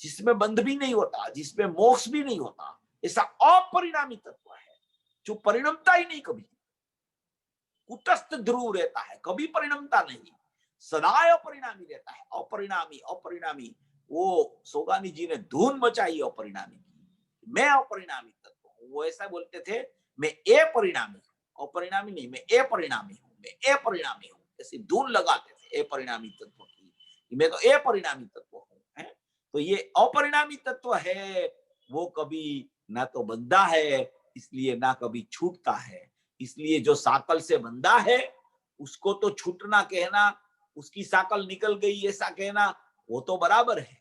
जिसमें बंध भी नहीं होता, जिसमें मोक्ष भी नहीं होता, ऐसा अपरिणामी तत्व है जो परिणमता ही नहीं, कभी कुटस्थ ध्रुव रहता है, कभी परिणमता नहीं, सदाय अपरिणामी रहता है। अपरिणामी अपरिणामी, वो सोगानी जी ने धूम मचाई अपरिणामी की, मैं अपरिणामी तत्व हूं। वो ऐसा बोलते थे, मैं अपरिणामी हूं, अपरिणामी नहीं, मैं अपरिणामी हूं, मैं अपरिणामी हूं, ऐसी धून लगाते थे अपरिणामी तत्व की, मैं तो अपरिणामी तत्व हूं। तो ये अपरिणामी तत्व है, वो कभी ना तो बंधा है, इसलिए ना कभी छूटता है। इसलिए जो साकल से बंधा है उसको तो छूटना कहना, उसकी साकल निकल गई ऐसा कहना, वो तो बराबर है,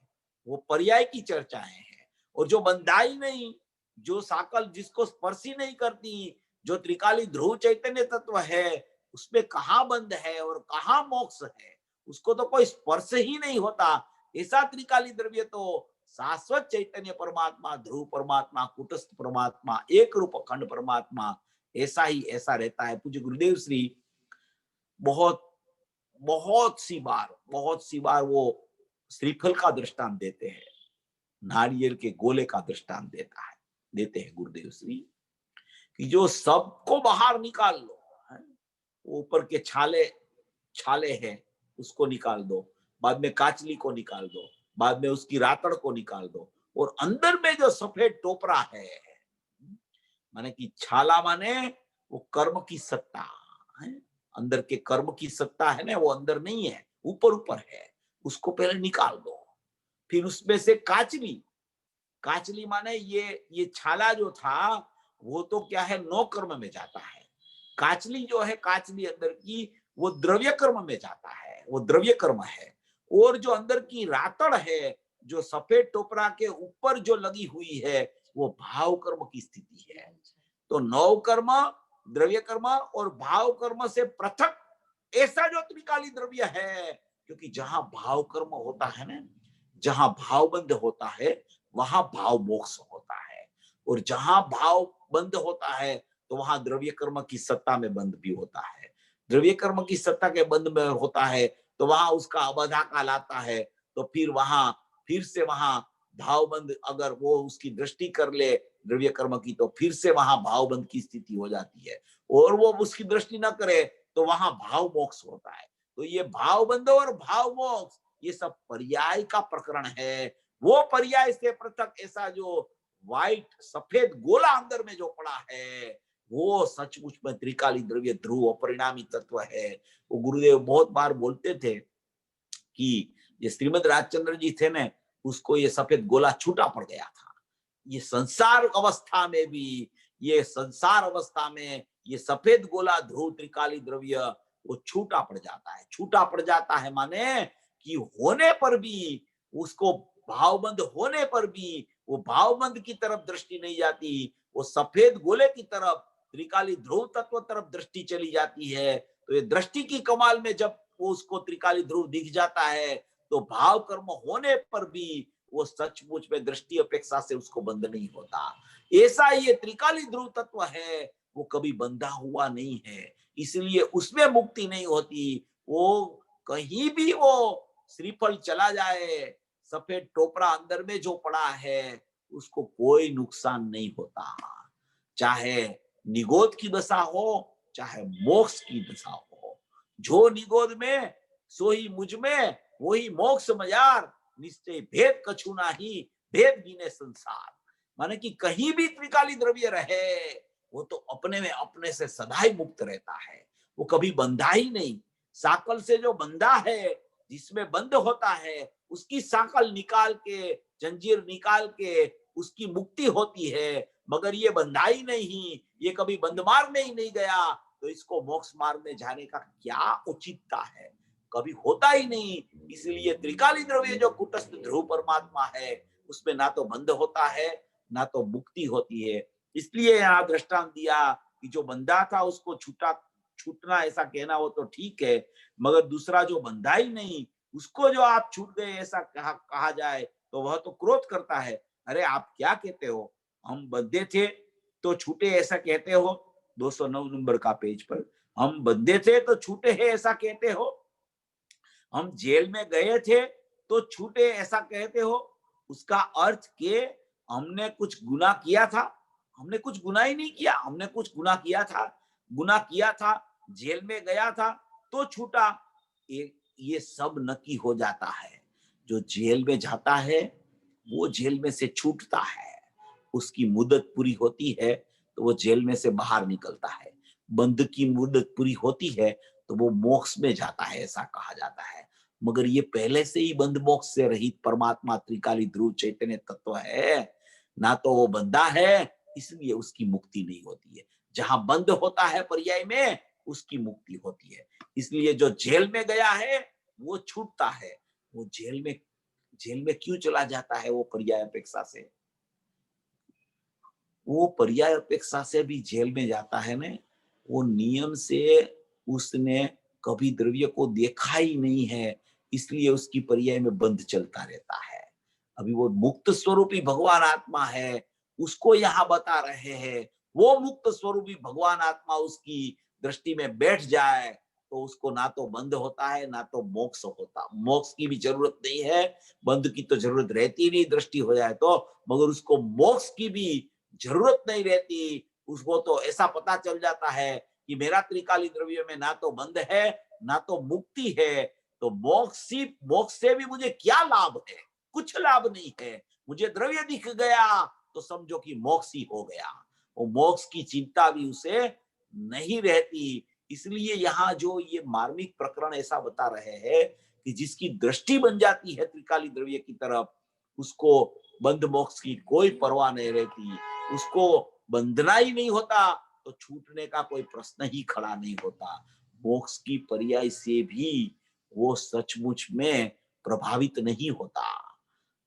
वो पर्याय की चर्चाएं हैं। और जो बंधा ही नहीं, जो साकल जिसको स्पर्श ही नहीं करती, जो त्रिकाली ध्रुव चैतन्य तत्व है, उसमें कहाँ बंध है और कहाँ मोक्ष है, उसको तो कोई स्पर्श ही नहीं होता। ऐसा त्रिकाली द्रव्य तो शाश्वत चैतन्य परमात्मा, ध्रुव परमात्मा, कुटस्थ परमात्मा, एक रूप अखंड परमात्मा, ऐसा ही ऐसा रहता है। पूज्य गुरुदेव श्री बहुत बहुत सी बार वो श्रीफल का दृष्टांत देते हैं, नारियल के गोले का दृष्टांत देते हैं गुरुदेव श्री, कि जो सबको बाहर निकाल लो, ऊपर के छाले छाले हैं उसको निकाल दो, बाद में काचली को निकाल दो, बाद में उसकी रातड़ को निकाल दो, और अंदर में जो सफेद टोपरा है, माने कि छाला माने वो कर्म की सत्ता है, अंदर के कर्म की सत्ता है ना, वो अंदर नहीं है, ऊपर ऊपर है, उसको पहले निकाल दो। फिर उसमें से काचली, काचली माने ये छाला जो था वो तो क्या है, नौ कर्म में जाता है। काचली जो है, काचली अंदर की, वो द्रव्य कर्म में जाता है, वो द्रव्य कर्म है। और जो अंदर की रातड़ है, जो सफेद टोपरा के ऊपर जो लगी हुई है, वो भाव कर्म की स्थिति है। तो नौ कर्म, द्रव्य कर्म और भाव कर्म से पृथक ऐसा जो त्रिकाली द्रव्य है, क्योंकि जहां भाव कर्म होता है ना, जहां भाव बंध होता है, वहां भाव मोक्ष होता है। और जहां भाव बंध होता है तो वहां द्रव्य कर्म की सत्ता में बंध भी होता है। द्रव्य कर्म की सत्ता के बंध में होता है तो वहां उसका अबधा काल आता है, तो फिर से वहां भावबंध, अगर वो उसकी दृष्टि कर ले द्रव्य कर्म की, तो फिर से वहां भावबंध की स्थिति हो जाती है। और वो उसकी दृष्टि न करे तो वहां भाव मोक्ष होता है। तो ये भावबंध और भाव मोक्ष, ये सब पर्याय का प्रकरण है। वो पर्याय से पृथक ऐसा जो व्हाइट सफेद गोला अंदर में जो पड़ा है, वो सचमुच में त्रिकाली द्रव्य ध्रुव अपरिणामी तत्व है। वो गुरुदेव बहुत बार बोलते थे कि ये श्रीमद राजचंद्र जी थे ने, उसको ये सफेद गोला छूटा पड़ गया था। ये संसार अवस्था में भी, ये संसार अवस्था में ये सफेद गोला ध्रुव त्रिकाली द्रव्य वो छूटा पड़ जाता है। छूटा पड़ जाता है माने कि होने पर भी, उसको भावबंद होने पर भी वो भावबंद की तरफ दृष्टि नहीं जाती, वो सफेद गोले की तरफ, त्रिकाली ध्रुव तत्व तरफ दृष्टि चली जाती है। तो ये दृष्टि की कमाल में जब वो उसको त्रिकाली ध्रुव दिख जाता है, तो भाव कर्म होने पर भी वो सचमुच में दृष्टि अपेक्षा से उसको बंध नहीं होता। ऐसा ये त्रिकाली ध्रुव तत्व है, वो कभी बंधा हुआ नहीं है, इसलिए उसमें मुक्ति नहीं होती। वो कहीं भी वो श्रीफल चला जाए, सफेद टोपरा अंदर में जो पड़ा है, उसको कोई नुकसान नहीं होता। चाहे निगोद की दशा हो, चाहे मोक्ष की दशा हो, जो निगोद में सो ही मुझ में, वही मोक्ष मजार, निश्चय भेद कछु नाही, भेद गिने संसार। माने कि कहीं भी त्रिकाली द्रव्य रहे, वो तो अपने में अपने से सदा ही मुक्त रहता है, वो कभी बंधा ही नहीं। साकल से जो बंधा है, जिसमें बंद होता है, उसकी साकल निकाल के, जंजीर निकाल के उसकी मुक्ति होती है। मगर ये बंधाई नहीं, ये कभी बंद मार्ग में ही नहीं गया, तो इसको मोक्ष मार्ग में जाने का क्या उचितता है, कभी होता ही नहीं। इसलिए त्रिकाली द्रव्य जो कुटस्थ ध्रुव परमात्मा है, उसमें ना तो बंध होता है, ना तो मुक्ति होती है। इसलिए यहाँ दृष्टांत दिया कि जो बंधा था उसको छूटना ऐसा कहना वो तो ठीक है, मगर दूसरा जो बंधा ही नहीं, उसको जो आप छूट गए ऐसा कहा जाए, तो वह तो क्रोध करता है। अरे आप क्या कहते हो, हम बंधे थे तो छूटे ऐसा कहते हो, 209 नंबर का पेज पर, हम बंधे थे तो छूटे हैं ऐसा कहते हो, हम जेल में गए थे तो छूटे ऐसा कहते हो, उसका अर्थ के हमने कुछ गुनाह किया था, हमने कुछ गुनाह ही नहीं किया, हमने कुछ गुनाह किया था, जेल में गया था तो छूटा। ये सब नकी हो जाता है। जो जेल में जाता है वो जेल में से छूटता है, उसकी मुद्दत पूरी होती है तो वो जेल में से बाहर निकलता है। बंद की मुद्दत पूरी होती है तो वो मोक्ष में जाता है, ऐसा कहा जाता है। मगर ये पहले से ही बंद मोक्ष से रहित परमात्मा त्रिकाली ध्रुव चैतन्य तत्व है, ना तो वो बंधा है, इसलिए उसकी मुक्ति नहीं होती है। जहां बंद होता है पर्याय में, उसकी मुक्ति होती है। इसलिए जो जेल में गया है वो छूटता है। वो जेल में क्यों चला जाता है? वो पर्याय अपेक्षा से, वो पर्याय अपेक्षा से भी जेल में जाता है ना। वो नियम से उसने कभी द्रव्य को देखा ही नहीं है, इसलिए उसकी पर्याय में बंध चलता रहता है। अभी वो मुक्त स्वरूपी भगवान आत्मा है, उसको यहाँ बता रहे हैं। वो मुक्त स्वरूपी भगवान आत्मा उसकी दृष्टि में बैठ जाए तो उसको ना तो बंध होता है ना तो मोक्ष होता। मोक्ष की भी जरूरत नहीं है, बंध की तो जरूरत रहती नहीं दृष्टि हो जाए तो, मगर उसको मोक्ष की भी जरूरत नहीं रहती। उसको तो ऐसा पता चल जाता है कि मेरा त्रिकाली द्रव्य में ना तो बंध है ना तो मुक्ति है, तो मोक्ष से भी मुझे क्या लाभ है? कुछ लाभ नहीं है। मुझे द्रव्य दिख गया तो समझो कि मोक्ष ही हो गया। वो मोक्ष की चिंता भी उसे नहीं रहती। इसलिए यहाँ जो ये मार्मिक प्रकरण ऐसा बता रहे हैं कि जिसकी दृष्टि बन जाती है त्रिकाली द्रव्य की तरफ, उसको बंध मोक्ष की कोई परवाह नहीं रहती, उसको बंधना ही नहीं होता तो छूटने का कोई प्रश्न ही खड़ा नहीं होता। मोक्ष की पर्याय से भी वो सचमुच में प्रभावित नहीं होता।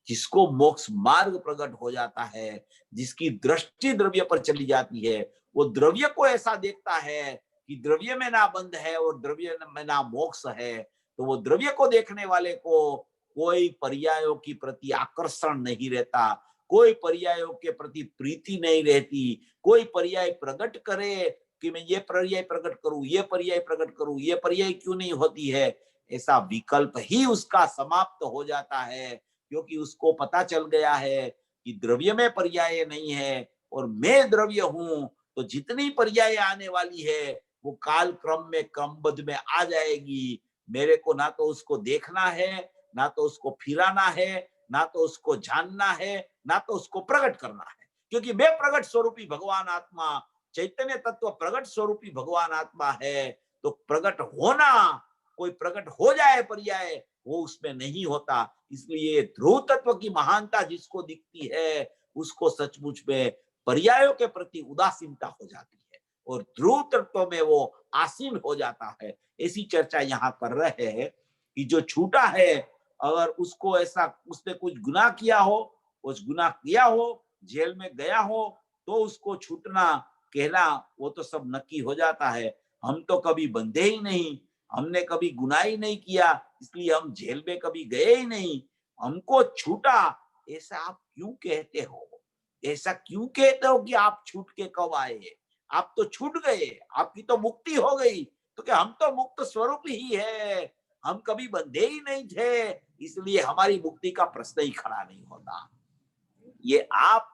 जिसको मोक्ष मार्ग प्रकट हो जाता है, जिसकी दृष्टि द्रव्य पर चली जाती है, वो द्रव्य को ऐसा देखता है कि द्रव्य में ना बंध है और द्रव्य में ना मोक्ष है, तो वो द्रव्य को देखने वाले को कोई पर्यायों की प्रति आकर्षण नहीं रहता, कोई पर्यायों के प्रति प्रीति नहीं रहती। कोई पर्याय प्रकट करे कि मैं ये पर्याय प्रकट करूं, ये पर्याय प्रकट करूं, ये पर्याय क्यों नहीं होती है, ऐसा विकल्प ही उसका समाप्त हो जाता है। क्योंकि उसको पता चल गया है कि द्रव्य में पर्याय नहीं है और मैं द्रव्य हूं, तो जितनी पर्याय आने वाली है वो काल क्रम में क्रमबद्ध में आ जाएगी। मेरे को ना तो उसको देखना है, ना तो उसको फिराना है, ना तो उसको जानना है, ना तो उसको प्रकट करना है। क्योंकि मैं प्रकट स्वरूपी भगवान आत्मा, चैतन्य तत्व प्रकट स्वरूपी भगवान आत्मा है, तो प्रकट होना, कोई प्रकट हो जाए पर्याय, वो उसमें नहीं होता। इसलिए ध्रुव तत्व की महानता जिसको दिखती है, उसको सचमुच में पर्यायों के प्रति उदासीनता हो जाती है और ध्रुव तत्व में वो आसीन हो जाता है। ऐसी चर्चा यहाँ कर रहे हैं कि जो छूटा है, अगर उसको ऐसा उसने कुछ गुनाह किया हो, उस गुनाह किया हो, जेल में गया हो, तो उसको छूटना कहना वो तो सब नक्की हो जाता है। हम तो कभी बंधे ही नहीं, हमने कभी गुनाह ही नहीं किया, इसलिए हम जेल में कभी गए ही नहीं, हमको छूटा, ऐसा आप क्यों कहते हो? ऐसा क्यों कहते हो कि आप छूट के कब आए? आप तो छूट गए, आपकी तो मुक्ति हो गई। तो क्या हम तो मुक्त स्वरूप ही है, हम कभी बंधे ही नहीं थे, इसलिए हमारी मुक्ति का प्रश्न ही खड़ा नहीं होता। ये आप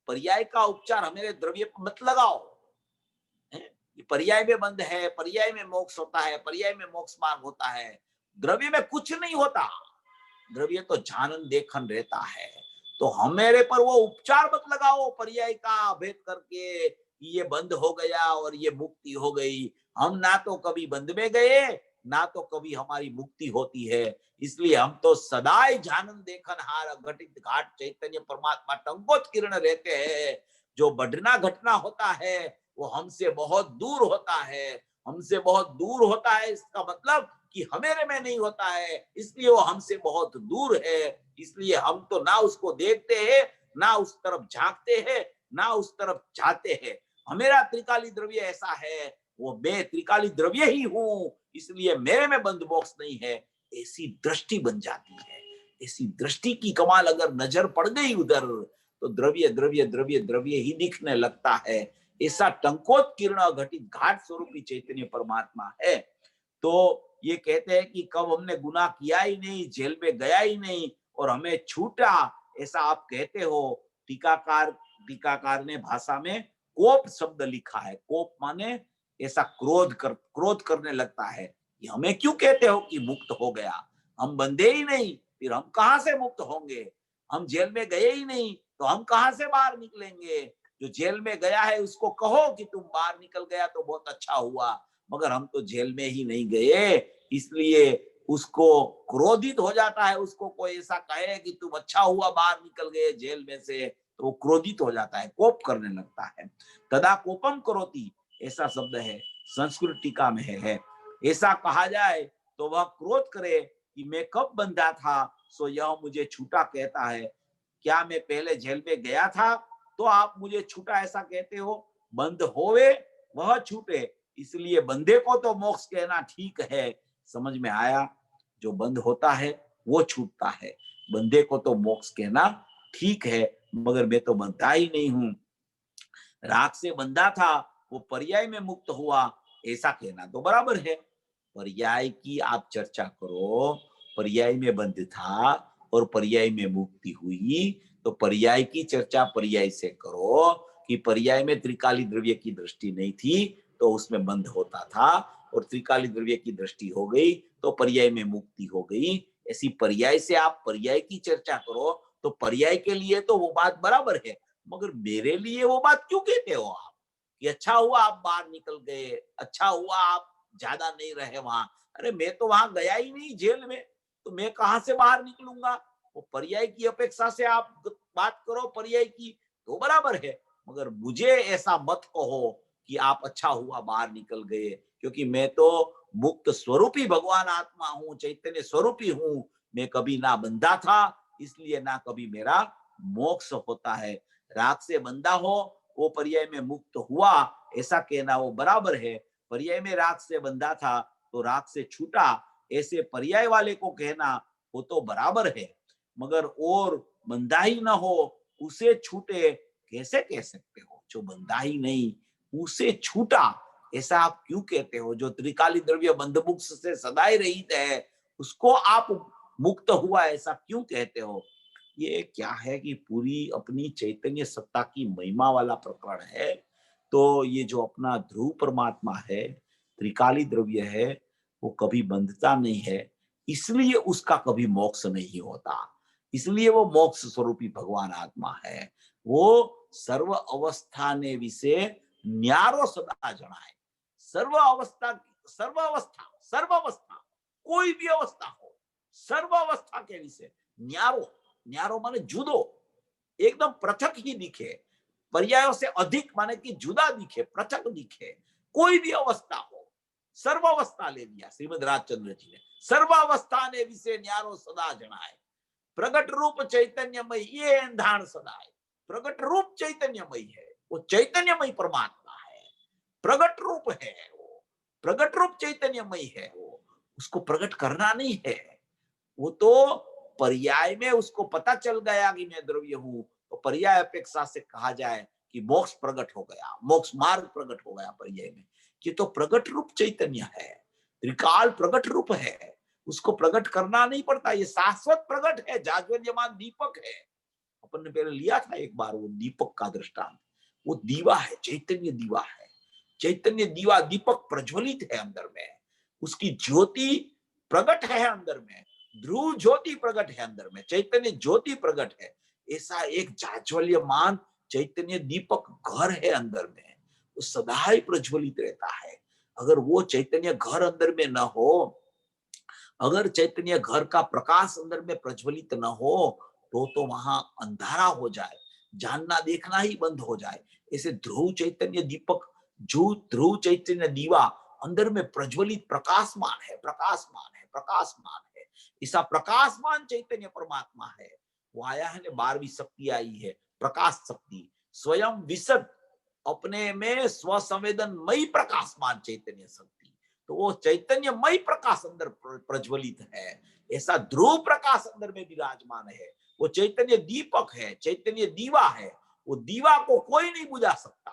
पर्याय का उपचार हमारे द्रव्य पर मत लगाओ। पर्याय में बंध है, पर्याय में मोक्ष होता है, पर्याय में मोक्ष मार्ग होता है, द्रव्य में कुछ नहीं होता। द्रव्य तो जानन देखन रहता है। तो हमारे पर वो उपचार मत लगाओ पर्याय का भेद करके, ये बंद हो गया और ये मुक्ति हो गई। हम ना तो कभी बंद में गए, ना तो कभी हमारी मुक्ति होती है। इसलिए हम तो सदाई जानन देखन हार घटित घाट चैतन्य परमात्मा टंकोत किरण रहते हैं। जो बढ़ना घटना होता है वो हमसे बहुत दूर होता है। हमसे बहुत दूर होता है इसका मतलब कि हमेरे में नहीं होता है, इसलिए वो हमसे बहुत दूर है। इसलिए हम तो ना उसको देखते हैं, ना उस तरफ झांकते हैं, ना उस तरफ जाते हैं। हमेरा त्रिकाली द्रव्य ऐसा है, वो मैं त्रिकाली द्रव्य ही हूं, इसलिए मेरे में बंद बॉक्स नहीं है। ऐसी दृष्टि बन जाती है। ऐसी दृष्टि की कमाल अगर नजर पड़ गई उधर, तो द्रव्य द्रव्य द्रव्य द्रव्य ही दिखने लगता है। ऐसा टंकोत किरण घटित घाट स्वरूपी चैतन्य परमात्मा है। तो ये कहते हैं कि कब हमने गुनाह किया ही नहीं, जेल में गया ही नहीं और हमें छूटा, ऐसा आप कहते हो। टीकाकार ने भाषा में कोप शब्द लिखा है। कोप माने ऐसा क्रोध करने लगता है कि हमें क्यों कहते हो कि मुक्त हो गया, हम बंधे ही नहीं, फिर हम कहां से मुक्त होंगे, हम जेल में गए ही नहीं तो हम कहां से बाहर निकलेंगे। जो जेल में गया है उसको कहो कि तुम बाहर निकल गया तो बहुत अच्छा हुआ, मगर हम तो जेल में ही नहीं गए, इसलिए उसको क्रोधित हो जाता है। उसको कोई ऐसा कहे कि तुम अच्छा हुआ बाहर निकल गए जेल में से, तो वो क्रोधित हो जाता है, कोप करने लगता है। तदा कोपम करोति ऐसा शब्द है, संस्कृत टीका में है। ऐसा कहा जाए तो वह क्रोध करे कि मैं कब बंधा था सो यह मुझे छूटा कहता है। क्या मैं पहले जेल में गया था तो आप मुझे छूटा ऐसा कहते हो। बंद होवे वह छूटे, इसलिए बंदे को तो मोक्ष कहना ठीक है। समझ में आया, जो बंद होता है वो छूटता है, बंदे को तो मोक्ष कहना ठीक है, मगर मैं तो बंधा ही नहीं हूं। राग से बंधा था वो पर्याय में मुक्त हुआ ऐसा कहना तो बराबर है। पर्याय की आप चर्चा करो, पर्याय में बंध था और पर्याय में मुक्ति हुई, तो पर्याय की चर्चा पर्याय से करो कि पर्याय में त्रिकाली द्रव्य की दृष्टि नहीं थी तो उसमें बंध होता था, और त्रिकाली द्रव्य की दृष्टि हो गई तो पर्याय में मुक्ति हो गई। ऐसी पर्याय से आप पर्याय की चर्चा करो तो पर्याय के लिए तो वो बात बराबर है, मगर मेरे लिए वो बात क्यों कहते हो आप कि अच्छा हुआ आप बाहर निकल गए, अच्छा हुआ आप ज्यादा नहीं रहे वहां। अरे मैं तो वहां गया ही नहीं जेल में, तो मैं कहां से बाहर निकलूंगा। वो पर्याय की अपेक्षा से आप बात करो पर्याय की तो बराबर है, मगर मुझे ऐसा मत कहो कि आप अच्छा हुआ बाहर निकल गए, क्योंकि मैं तो मुक्त स्वरूपी भगवान आत्मा हूं, चैतन्य स्वरूपी हूं। मैं कभी ना बंधा था, इसलिए ना कभी मेरा मोक्ष होता है। राग से बंधा हो वो पर्याय में मुक्त हुआ ऐसा कहना वो बराबर है। पर्याय में राग से बंधा था तो राग से छूटा ऐसे पर्याय वाले को कहना वो तो बराबर है, मगर और बंधा ही ना हो उसे छूटे कैसे कह सकते हो। जो बंधा ही नहीं उसे छूटा ऐसा आप क्यों कहते हो। जो त्रिकाली द्रव्य बंध मुक्त से सदाई रहित है उसको आप मुक्त हुआ ऐसा क्यों कहते हो। ये क्या है कि पूरी अपनी चैतन्य सत्ता की महिमा वाला प्रकरण है। तो ये जो अपना ध्रुव परमात्मा है, त्रिकाली द्रव्य है, वो कभी बंधता नहीं है, इसलिए उसका कभी मोक्ष नहीं होता, इसलिए वो मोक्ष स्वरूपी भगवान आत्मा है। वो सर्व अवस्था ने विषे न्यारो सदा जनाए। सर्व अवस्था, सर्व अवस्था, सर्व अवस्था, कोई भी अवस्था हो, सर्व अवस्था के विषय न्यारो, न्यारो माने जुदो, एकदम पृथक ही दिखे, पर्यायों से अधिक माने कि जुदा दिखे, पृथक दिखे, कोई भी अवस्था हो। सर्वावस्था ले लिया श्रीमद राजचंद्र जी ने, सर्वावस्था ने विषय न्यारो सदा जनाए। प्रगट रूप चैतन्यमय ये एंधान सदाए। प्रगट रूप चैतन्यमय है, वो चैतन्यमय परमात्मा है, प्रगट रूप है वो, प्रगट रूप चैतन्यमय है वो, उसको प्रकट करना नहीं है। वो तो पर्याय में उसको पता चल गया कि मैं द्रव्य हूं, तो पर्याय अपेक्षा से कहा जाए कि मोक्ष प्रकट हो गया, मोक्ष मार्ग प्रकट हो गया पर्याय में। ये तो प्रकट रूप चैतन्य है, त्रिकाल प्रकट रूप है, उसको प्रकट करना नहीं पड़ता, ये शाश्वत प्रकट है, जाज्वल्यमान दीपक है। अपन ने पहले लिया था एक बार वो दीपक का दृष्टांत, वो दीवा है, चैतन्य दीवा है, चैतन्य दीवा दीपक प्रज्वलित है अंदर में, उसकी ज्योति प्रकट है अंदर में, ध्रुव ज्योति प्रकट है अंदर में, चैतन्य ज्योति प्रकट है। ऐसा एक जाज्वल्यमान चैतन्य दीपक घर है अंदर में, वो सदा ही प्रज्वलित रहता है। अगर वो चैतन्य घर अंदर में न हो, अगर चैतन्य घर का प्रकाश अंदर में प्रज्वलित न हो तो वहां अंधारा हो जाए, जानना देखना ही बंद हो जाए। ऐसे ध्रुव चैतन्य दीपक, जो ध्रुव चैतन्य दीवा अंदर में प्रज्वलित प्रकाशमान है, प्रकाशमान है, प्रकाशमान है। ऐसा प्रकाशमान चैतन्य परमात्मा है। वो आया है ना, 12वीं शक्ति आई है, प्रकाश शक्ति, स्वयं विशद, अपने में स्वसंवेदनमयी प्रकाशमान चैतन्य शक्ति। तो वो चैतन्यमय प्रकाश अंदर प्रज्वलित है, ऐसा ध्रुव प्रकाश अंदर में विराजमान है। वो चैतन्य दीपक है, चैतन्य दीवा है, वो दीवा को कोई नहीं बुझा सकता।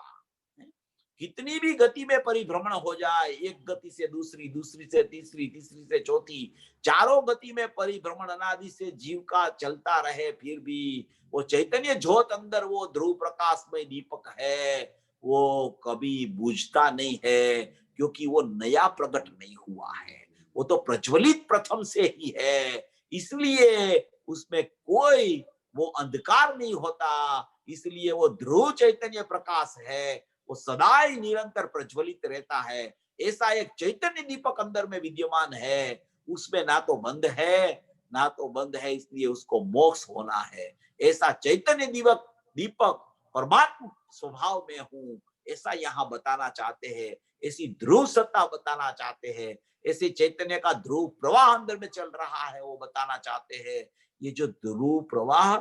कितनी भी गति में परिभ्रमण हो जाए, एक गति से दूसरी, दूसरी से तीसरी, तीसरी से चौथी, चारों गति में परिभ्रमण अनादि से जीव का चलता रहे, फिर भी वो चैतन्य ज्योत अंदर, वो ध्रुव प्रकाश में दीपक है, वो कभी बुझता नहीं है, क्योंकि वो नया प्रकट नहीं हुआ है, वो तो प्रज्वलित प्रथम से ही है। इसलिए उसमें कोई वो अंधकार नहीं होता, इसलिए वो ध्रुव चैतन्य प्रकाश है, वो सदा ही निरंतर प्रज्वलित रहता है। ऐसा एक चैतन्य दीपक अंदर में विद्यमान है, उसमें ना तो बंद है ना तो बंद है, इसलिए उसको मोक्ष होना है। ऐसा चैतन्य दीपक दीपक परमात्मा स्वभाव में हूं, ऐसा यहाँ बताना चाहते हैं, ऐसी ध्रुव सत्ता बताना चाहते हैं, ऐसे चैतन्य का ध्रुव प्रवाह अंदर में चल रहा है वो बताना चाहते हैं। ये जो ध्रुव प्रवाह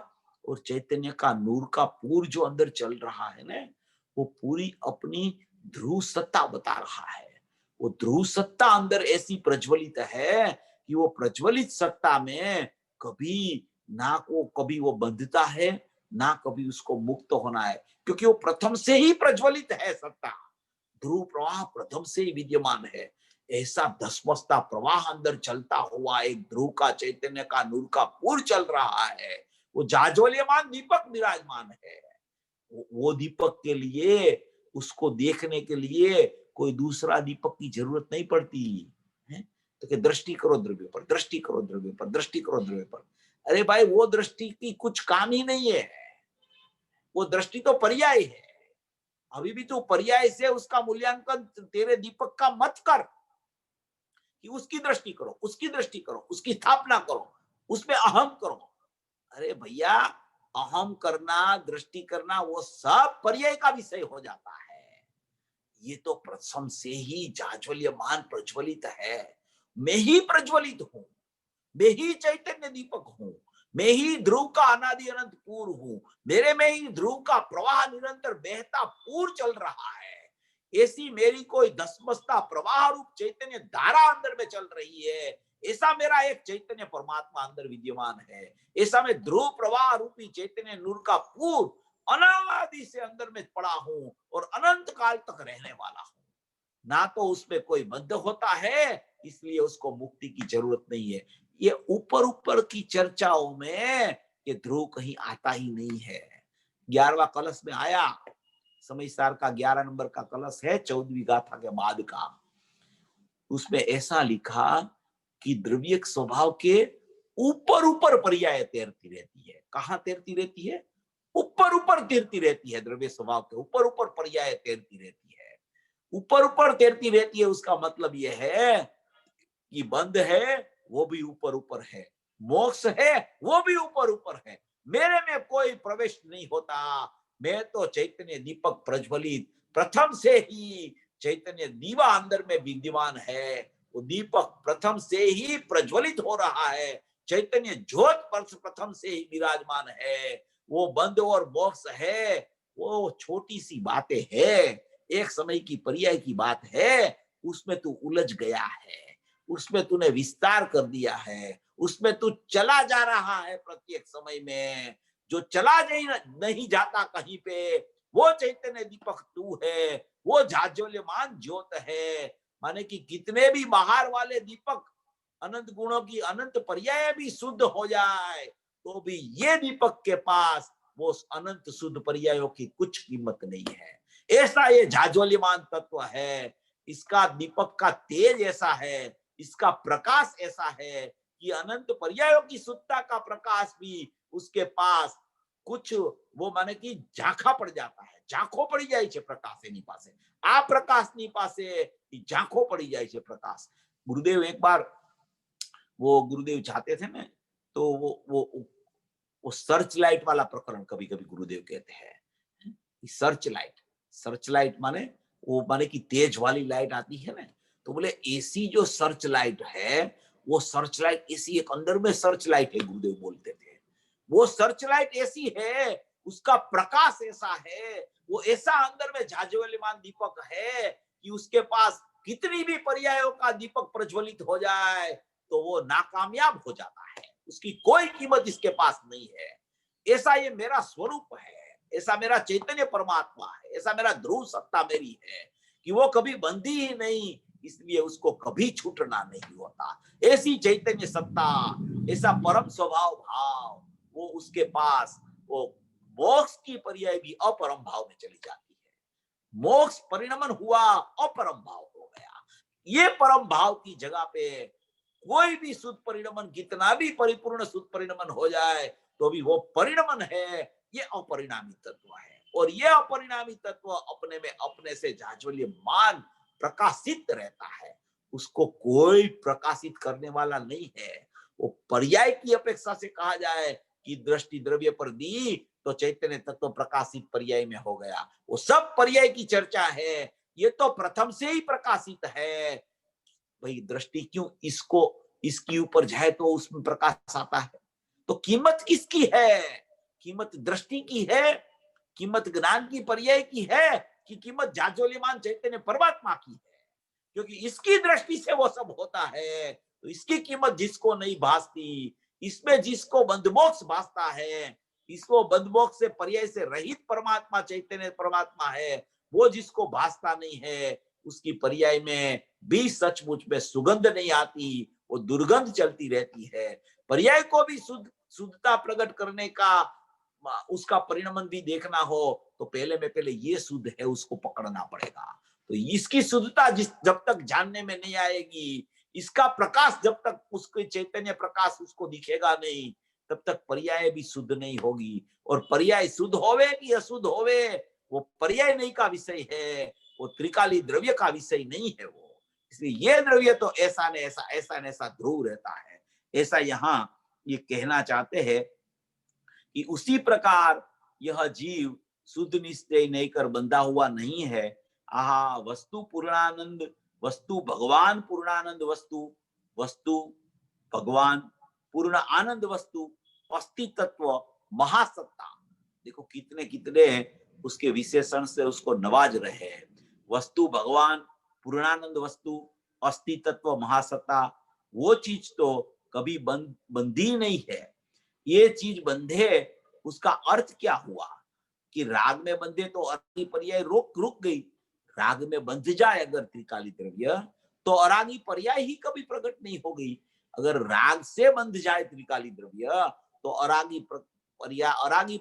और चैतन्य का नूर का पूर जो अंदर चल रहा है ना, वो पूरी अपनी ध्रुव सत्ता बता रहा है। वो ध्रुव सत्ता अंदर ऐसी प्रज्वलित है कि वो प्रज्वलित सत्ता में कभी ना को कभी वो बंधता है, ना कभी उसको मुक्त होना है, क्योंकि वो प्रथम से ही प्रज्वलित है सत्ता। ध्रुव प्रवाह प्रथम से ही विद्यमान है। ऐसा धसमसता प्रवाह अंदर चलता हुआ एक ध्रुव का चैतन्य का नूर का पूर चल रहा है, वो जाज्वल्यमान दीपक विराजमान है। वो दीपक के लिए, उसको देखने के लिए कोई दूसरा दीपक की जरूरत नहीं पड़ती है। तो कि दृष्टि करो द्रव्य पर, दृष्टि करो द्रव्य पर, दृष्टि करो द्रव्य पर। अरे भाई, वो दृष्टि की कुछ काम ही नहीं है, वो दृष्टि तो पर्याय है। अभी भी तो पर्याय से उसका मूल्यांकन तेरे दीपक का मत कर कि उसकी दृष्टि करो, उसकी दृष्टि करो, उसकी स्थापना करो, उसमें अहम करो। अरे भैया, अहम करना, दृष्टि करना, वो सब पर्याय का विषय हो जाता है। ये तो प्रथम से ही जाज्वल्यमान प्रज्वलित है। मैं ही प्रज्वलित हूं, मैं ही चैतन्य दीपक हूं, मैं ही ध्रुव का अनादि अनंत पूर्व हूं, मेरे में ही ध्रुव का प्रवाह निरंतर बहता पूर्व चल रहा है। ऐसी मेरी कोई धसमसता प्रवाह रूप चैतन्य धारा अंदर में चल रही है। ऐसा मेरा एक चैतन्य परमात्मा अंदर विद्यमान है। ऐसा मैं ध्रुव प्रवाह रूपी चैतन्य नूर का पूर्व अनादि से अंदर में पड़ा हूं और अनंत काल तक रहने वाला हूं। ना तो उसमें कोई बद्ध होता है, इसलिए उसको मुक्ति की जरूरत नहीं है। ये ऊपर ऊपर की चर्चाओं में ये ध्रुव कहीं आता ही नहीं है। 11वां कलश में आया, समय सार का 11 नंबर का कलश है, 14वीं गाथा के बाद का। उसमें ऐसा लिखा कि द्रव्य स्वभाव के ऊपर ऊपर पर्याय तैरती रहती है। कहां तैरती रहती है? ऊपर ऊपर तैरती रहती है। द्रव्य स्वभाव के ऊपर ऊपर पर्याय तैरती रहती है। ऊपर ऊपर तैरती रहती है, उसका मतलब यह है कि बंध है वो भी ऊपर ऊपर है, मोक्ष है वो भी ऊपर ऊपर है। मेरे में कोई प्रवेश नहीं होता। मैं तो चैतन्य दीपक प्रज्वलित प्रथम से ही चैतन्य दीवा अंदर में विद्यमान है। वो दीपक प्रथम से ही प्रज्वलित हो रहा है। चैतन्य ज्योत प्रथम से ही विराजमान है। वो बंध और मोक्ष है, वो छोटी सी बातें है, एक समय की पर्याय की बात है। उसमें तू उलझ गया है, उसमें तूने विस्तार कर दिया है, उसमें तू चला जा रहा है। प्रत्येक समय में जो चला नहीं जाता कहीं पे, वो चैतन्य दीपक तू है, वो जाज्वल्यमान ज्योत है। माने कि कितने भी बाहर वाले दीपक अनंत गुणों की अनंत पर्याय भी शुद्ध हो जाए, तो भी ये दीपक के पास वो अनंत शुद्ध पर्यायों की कुछ कीमत नहीं है। ऐसा ये जाज्वल्यमान तत्व है। इसका दीपक का तेज ऐसा है, इसका प्रकाश ऐसा है कि अनंत पर्यायों की शुद्धता का प्रकाश भी उसके पास कुछ वो माने कि झांखा पड़ जाता है, झांखो पड़ी जाए छे प्रकाश एनी पासे, आ प्रकाश नी पासे झांखो पड़ी जाए छे प्रकाश। गुरुदेव एक बार वो गुरुदेव जाते थे ना, तो वो सर्च लाइट वाला प्रकरण कभी कभी गुरुदेव कहते हैं। सर्च लाइट, सर्च लाइट माने वो माने कि तेज वाली लाइट आती है ना, तो बोले ऐसी जो सर्च लाइट है, वो सर्च लाइट ऐसी एक अंदर में सर्च लाइट है, गुरुदेव बोलते थे। वो सर्च लाइट ऐसी है, उसका प्रकाश ऐसा है, वो ऐसा अंदर में जाज्वल्यमान दीपक है कि उसके पास कितनी भी पर्यायों का दीपक प्रज्वलित हो जाए तो वो नाकामयाब हो जाता है, उसकी कोई कीमत इसके पास नहीं है। ऐसा ये मेरा स्वरूप है। ऐसा मेरा चैतन्य परमात्मा है, ऐसा मेरा ध्रुव सत्ता मेरी है कि वो कभी बंधी ही नहीं, इसलिए उसको कभी छूटना नहीं होता। ऐसी चैतन्य सत्ता, ऐसा परम स्वभाव भाव, वो उसके पास वो मोक्ष की पर्याय भी अपरम भाव में चली जाती है। मोक्ष परिणमन हुआ, अपरम भाव हो गया। ये परम भाव की जगह पे कोई भी शुद्ध परिणमन, कितना भी परिपूर्ण शुद्ध परिणमन हो जाए तो भी वो परिणमन है, ये अपरिणामी तत्व है। और ये अपरिणामी तत्व अपने में अपने से जाज्वल्यमान प्रकाशित रहता है, उसको कोई प्रकाशित करने वाला नहीं है। वो पर्याय की अपेक्षा से कहा जाए कि दृष्टि द्रव्य पर दी तो चैतन्य तत्व प्रकाशित पर्याय में हो गया, वो सब पर्याय की चर्चा है। ये तो प्रथम से ही प्रकाशित है। भाई दृष्टि क्यों इसको इसके ऊपर जाए तो उसमें प्रकाश आता है। तो कीमत किसकी है? कीमत दृष्टि की है, कीमत ज्ञान की पर्याय की है, कि कीमत जाज्वल्यमान चैतन्य परमात्मा की है? क्योंकि इसकी दृष्टि से वो सब होता है, तो इसकी कीमत जिसको नहीं भासती, इसमें जिसको बंधमोक्ष भासता है, इसको बंधमोक्ष से पर्याय से रहित परमात्मा चैतन्य परमात्मा है, वो जिसको भासता नहीं है, उसकी पर्याय में भी सचमुच में सुगंध नहीं आती, वो दुर्गंध चलती रहती है। पर्याय को भी शुद्धता प्रकट करने का, उसका परिणमन भी देखना हो तो पहले ये शुद्ध है उसको पकड़ना पड़ेगा। तो इसकी शुद्धता जब तक जानने में नहीं आएगी, इसका प्रकाश जब तक उसके चैतन्य प्रकाश उसको दिखेगा नहीं, तब तक पर्याय भी शुद्ध नहीं होगी। और पर्याय शुद्ध होवे कि अशुद्ध होवे, वो पर्याय नहीं का विषय है, वो त्रिकाली द्रव्य का विषय नहीं है वो। इसलिए ये द्रव्य तो ऐसा न ऐसा, ऐसा न ऐसा ध्रुव रहता है। ऐसा यहाँ ये कहना चाहते हैं कि उसी प्रकार यह जीव शुद्ध निश्चय नहीं कर बंधा हुआ नहीं है। आहा वस्तु पूर्णानंद, वस्तु भगवान पूर्णानंद, वस्तु वस्तु भगवान पूर्ण आनंद, वस्तु अस्तित्व महासत्ता। देखो कितने कितने उसके विशेषण से उसको नवाज रहे हैं। वस्तु भगवान पूर्णानंद, वस्तु अस्तित्व महासत्ता, वो चीज तो कभी बंधी नहीं है। ये चीज बंधे, उसका अर्थ क्या हुआ कि राग में बंधे तो अरागी पर्याय रुक गई। राग में बंध जाए अगर त्रिकाली द्रव्य, तो अरागी पर्याय ही कभी प्रकट नहीं हो गई। अगर राग से बंध जाए त्रिकाली द्रव्य तो अरागी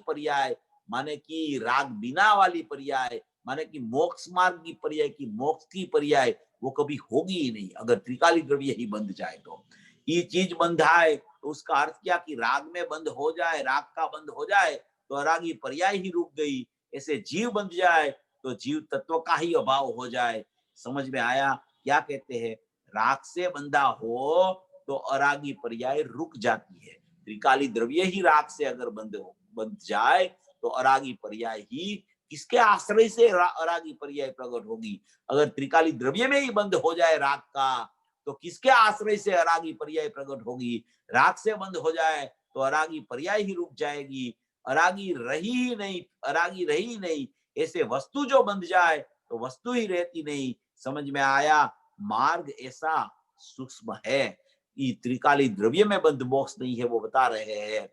पर्याय माने कि राग बिना वाली पर्याय, माने कि मोक्ष मार्ग की पर्याय की, मोक्ष की पर्याय, वो कभी होगी ही नहीं अगर त्रिकाली द्रव्य ही बंध जाए। तो ये चीज बंधाए तो उसका अर्थ क्या कि राग में बंद हो जाए, राग का बंद हो जाए तो अरागी पर्याय ही रुक गई। ऐसे जीव बंध जाए तो जीव तत्व का ही अभाव हो जाए। समझ में आया क्या कहते हैं? राग से बंधा हो तो अरागी पर्याय रुक जाती है। त्रिकाली द्रव्य ही राग से अगर बंध जाए तो अरागी पर्याय ही, किसके आश्रय से अरागी पर्याय प्रकट होगी? अगर त्रिकाली द्रव्य में ही बंद हो जाए राग का, तो किसके आश्रय से अरागी पर्याय प्रकट होगी? राग से बंद हो जाए तो अरागी पर्याय ही रुक जाएगी, अरागी रही ही नहीं, अरागी रही ही नहीं। ऐसे वस्तु जो बंध जाए तो वस्तु ही रहती नहीं। समझ में आया? मार्ग ऐसा सूक्ष्म है कि त्रिकाली द्रव्य में बंध मोक्ष नहीं है, वो बता रहे हैं।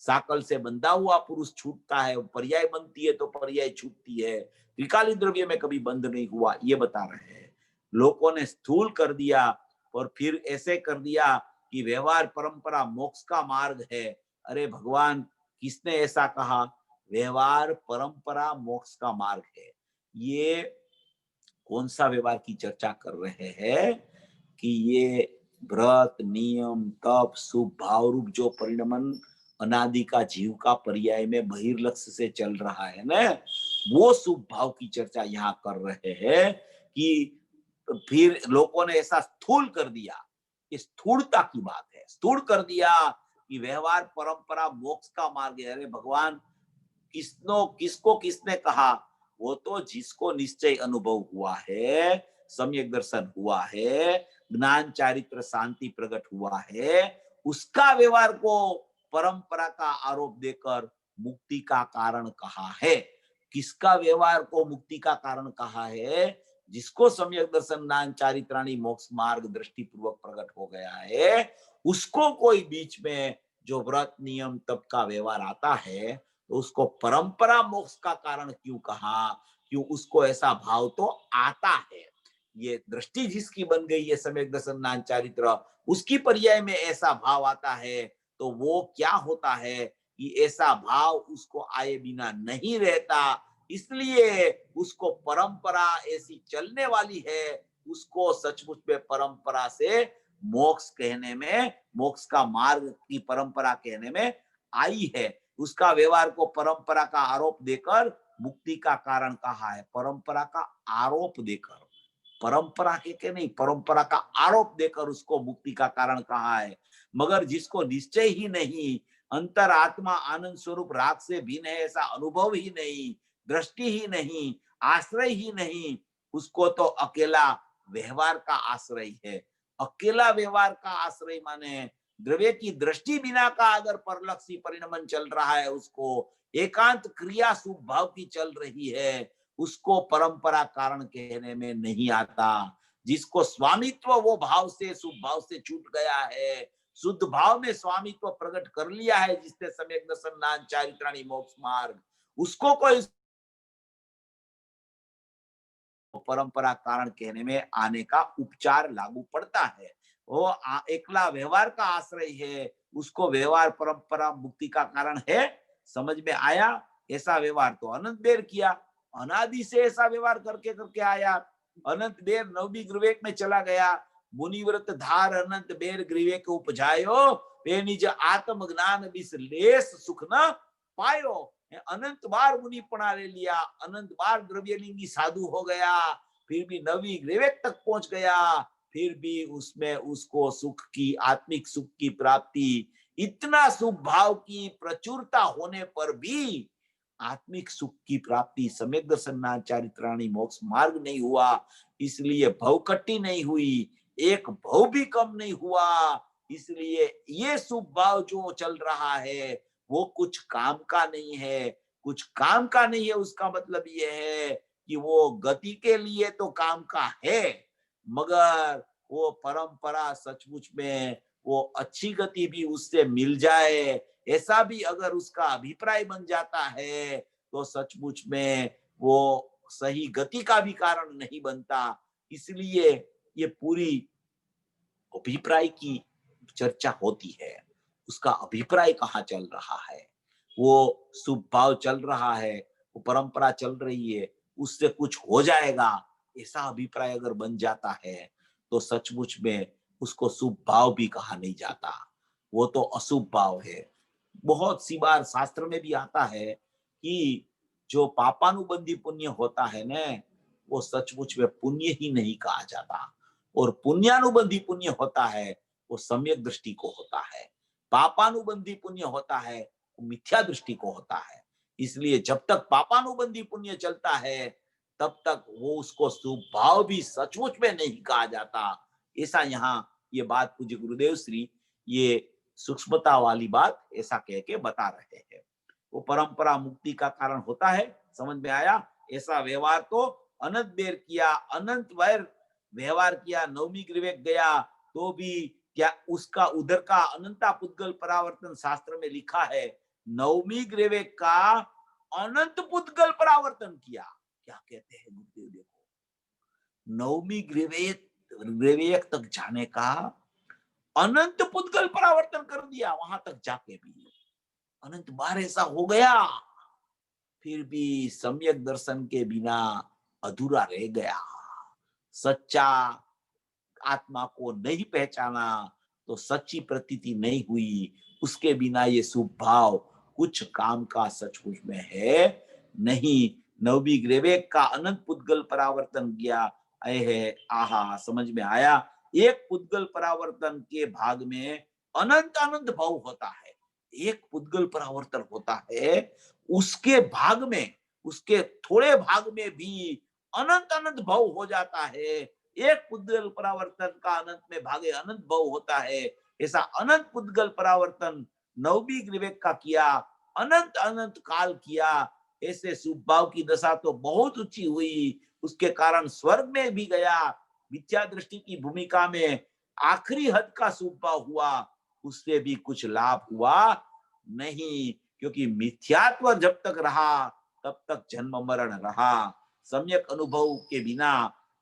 साकल से बंधा हुआ पुरुष छूटता है, पर्याय बनती है तो पर्याय छूटती है। त्रिकाली द्रव्य में कभी बंध नहीं हुआ, ये बता रहे हैं। लोगों ने स्थूल कर दिया और फिर ऐसे कर दिया कि व्यवहार परंपरा मोक्ष का मार्ग है। अरे भगवान, किसने ऐसा कहा? व्यवहार परंपरा मोक्ष का मार्ग है। ये कौन सा व्यवहार की चर्चा कर रहे हैं कि ये व्रत नियम तप शुभ भाव रूप जो परिणमन अनादि का जीव का पर्याय में बहिर्लक्ष्य से चल रहा है ना, वो शुभ भाव की चर्चा यहाँ कर रहे हैं। कि फिर लोगों ने ऐसा स्थूल कर दिया, स्थूलता की बात है, स्थूल कर दिया कि व्यवहार परंपरा मोक्ष का मार्ग है। अरे भगवान, किसको किसने कहा? वो तो जिसको निश्चय अनुभव हुआ है, सम्यक दर्शन हुआ है, ज्ञान चारित्र शांति प्रकट हुआ है, उसका व्यवहार को परंपरा का आरोप देकर मुक्ति का कारण कहा है। किसका व्यवहार को मुक्ति का कारण कहा है? जिसको सम्यक दर्शन ज्ञान चारित्राणी मोक्ष मार्ग दृष्टि पूर्वक प्रकट हो गया है, उसको कोई बीच में जो व्रत नियम तप का व्यवहार आता है तो उसको परंपरा मोक्ष का कारण क्यों कहा? क्यों उसको ऐसा भाव तो आता है। ये दृष्टि जिसकी बन गई है सम्यक दर्शन ज्ञान चारित्र, उसकी पर्याय में ऐसा भाव आता है, तो वो क्या होता है कि ऐसा भाव उसको आए बिना नहीं रहता। इसलिए उसको परंपरा ऐसी चलने वाली है, उसको सचमुच में परंपरा से मोक्ष कहने में, मोक्ष का मार्ग की परंपरा कहने में आई है। उसका व्यवहार को परंपरा का आरोप देकर मुक्ति का कारण कहा है, परंपरा का आरोप देकर, परंपरा के नहीं, परंपरा का आरोप देकर उसको मुक्ति का कारण कहा है। मगर जिसको निश्चय ही नहीं, अंतर आत्मा आनंद स्वरूप राग से भिन्न है ऐसा अनुभव ही नहीं, दृष्टि ही नहीं, आश्रय ही नहीं, उसको तो अकेला व्यवहार का आश्रय है। अकेला व्यवहार का आश्रय माने द्रव्य की दृष्टि बिना का अगर परलक्षी परिणमन चल रहा है, उसको एकांत क्रिया शुभ भाव की चल रही है, उसको परंपरा कारण कहने में नहीं आता। जिसको स्वामित्व वो भाव से, शुभ भाव से छूट गया है, शुद्ध भाव में स्वामित्व प्रकट कर लिया है जिसने सम्यक दर्शन ज्ञान चारित्राणि मोक्ष मार्ग, उसको कोई परंपरा कारण कहने में आने का उपचार लागू पड़ता है। वो एकला व्यवहार का आश्रय है, उसको व्यवहार परंपरा मुक्ति का कारण है, समझ में आया। ऐसा व्यवहार तो अनंत बेर किया, अनादि से ऐसा व्यवहार करके करके आया। अनंत बेर नवमी ग्रीवेक में चला गया, मुनिव्रत धार अनंत बेर ग्रीवेक उपजायो, वे निज आत्म ज्ञान बिस लेस सुख न पायो। अनंत बार मुनिपणा ले लिया, अनंत बार द्रव्यलिंगी साधु हो गया, फिर भी नवी ग्रीवेक तक पहुंच गया, फिर भी उसमें उसको सुख की, आत्मिक सुख की प्राप्ति, इतना सुख भाव की प्रचुरता होने पर भी आत्मिक सुख की प्राप्ति सम्यक दर्शन चारित्राणि मोक्ष मार्ग नहीं हुआ। इसलिए भवकट्टी नहीं हुई, एक भव भी कम नहीं हुआ। इसलिए ये शुभ भाव जो चल रहा है वो कुछ काम का नहीं है, कुछ काम का नहीं है। उसका मतलब ये है कि वो गति के लिए तो काम का है, मगर वो परंपरा सचमुच में वो अच्छी गति भी उससे मिल जाए, ऐसा भी अगर उसका अभिप्राय बन जाता है, तो सचमुच में वो सही गति का भी कारण नहीं बनता। इसलिए ये पूरी अभिप्राय की चर्चा होती है, उसका अभिप्राय कहाँ चल रहा है, वो शुभ भाव चल रहा है, वो परंपरा चल रही है, उससे कुछ हो जाएगा, ऐसा अभिप्राय अगर बन जाता है, तो सचमुच में उसको शुभ भाव भी कहा नहीं जाता, वो तो अशुभ भाव है। बहुत सी बार शास्त्र में भी आता है कि जो पापानुबंधी पुण्य होता है ना, वो सचमुच में पुण्य ही नहीं कहा जाता, और पुण्यानुबंधी पुण्य होता है वो सम्यक दृष्टि को होता है, पापानुबंधी पुण्य होता है वो मिथ्या दृष्टि को होता है। इसलिए जब तक पापानुबंधी पुण्य चलता है, तब तक वो उसको शुभ भाव भी सचमुच में नहीं कहा जाता। ऐसा यहाँ ये बात पूज्य गुरुदेव श्री ये सूक्ष्मता वाली बात ऐसा कह के बता रहे हैं। वो परंपरा मुक्ति का कारण होता है, समझ में आया। ऐसा व्यवहार तो अनंत बेर किया, अनंत बार व्यवहार किया, नवमी ग्रीवेक गया तो भी क्या उसका उधर का अनंता पुद्गल परावर्तन शास्त्र में लिखा है, नवमी ग्रीवेक का अनंत पुद्गल परावर्तन किया। क्या कहते हैं गुरुदेव, देखो नवमी ग्रीवेक ग्रीवेक तक जाने का अनंत पुद्गल परावर्तन कर दिया, वहां तक जाके भी अनंत बार ऐसा हो गया, फिर भी सम्यक दर्शन के बिना अधूरा रह गया। सच्चा आत्मा को नहीं पहचाना तो सच्ची प्रतीति नहीं हुई, उसके बिना ये शुभ भाव कुछ काम का सचमुच में है नहीं। नवमी ग्रेवेक का अनंत पुद्गल परावर्तन किया है, आहा समझ में आया। एक पुद्गल परावर्तन के भाग में अनंत अनंत भाव होता है, एक पुद्गल परावर्तन होता है, उसके भाग में, उसके थोड़े भाग में भी अनंत अनंत भाव हो जाता है। एक पुद्गल परावर्तन का अनंत में भागे अनंत भाव होता है, ऐसा अनंत पुद्गल परावर्तन नवमी ग्रीवेक का किया, अनंत अनंत काल किया। ऐसे शुभ भाव की दशा तो बहुत ऊंची हुई, उसके कारण स्वर्ग में भी गया, मिथ्या दृष्टि की भूमिका में आखिरी हद का शुभ भाव हुआ, उससे भी कुछ लाभ हुआ नहीं, क्योंकि मिथ्यात्व जब तक रहा तब तक जन्म मरण रहा। सम्यक अनुभव के बिना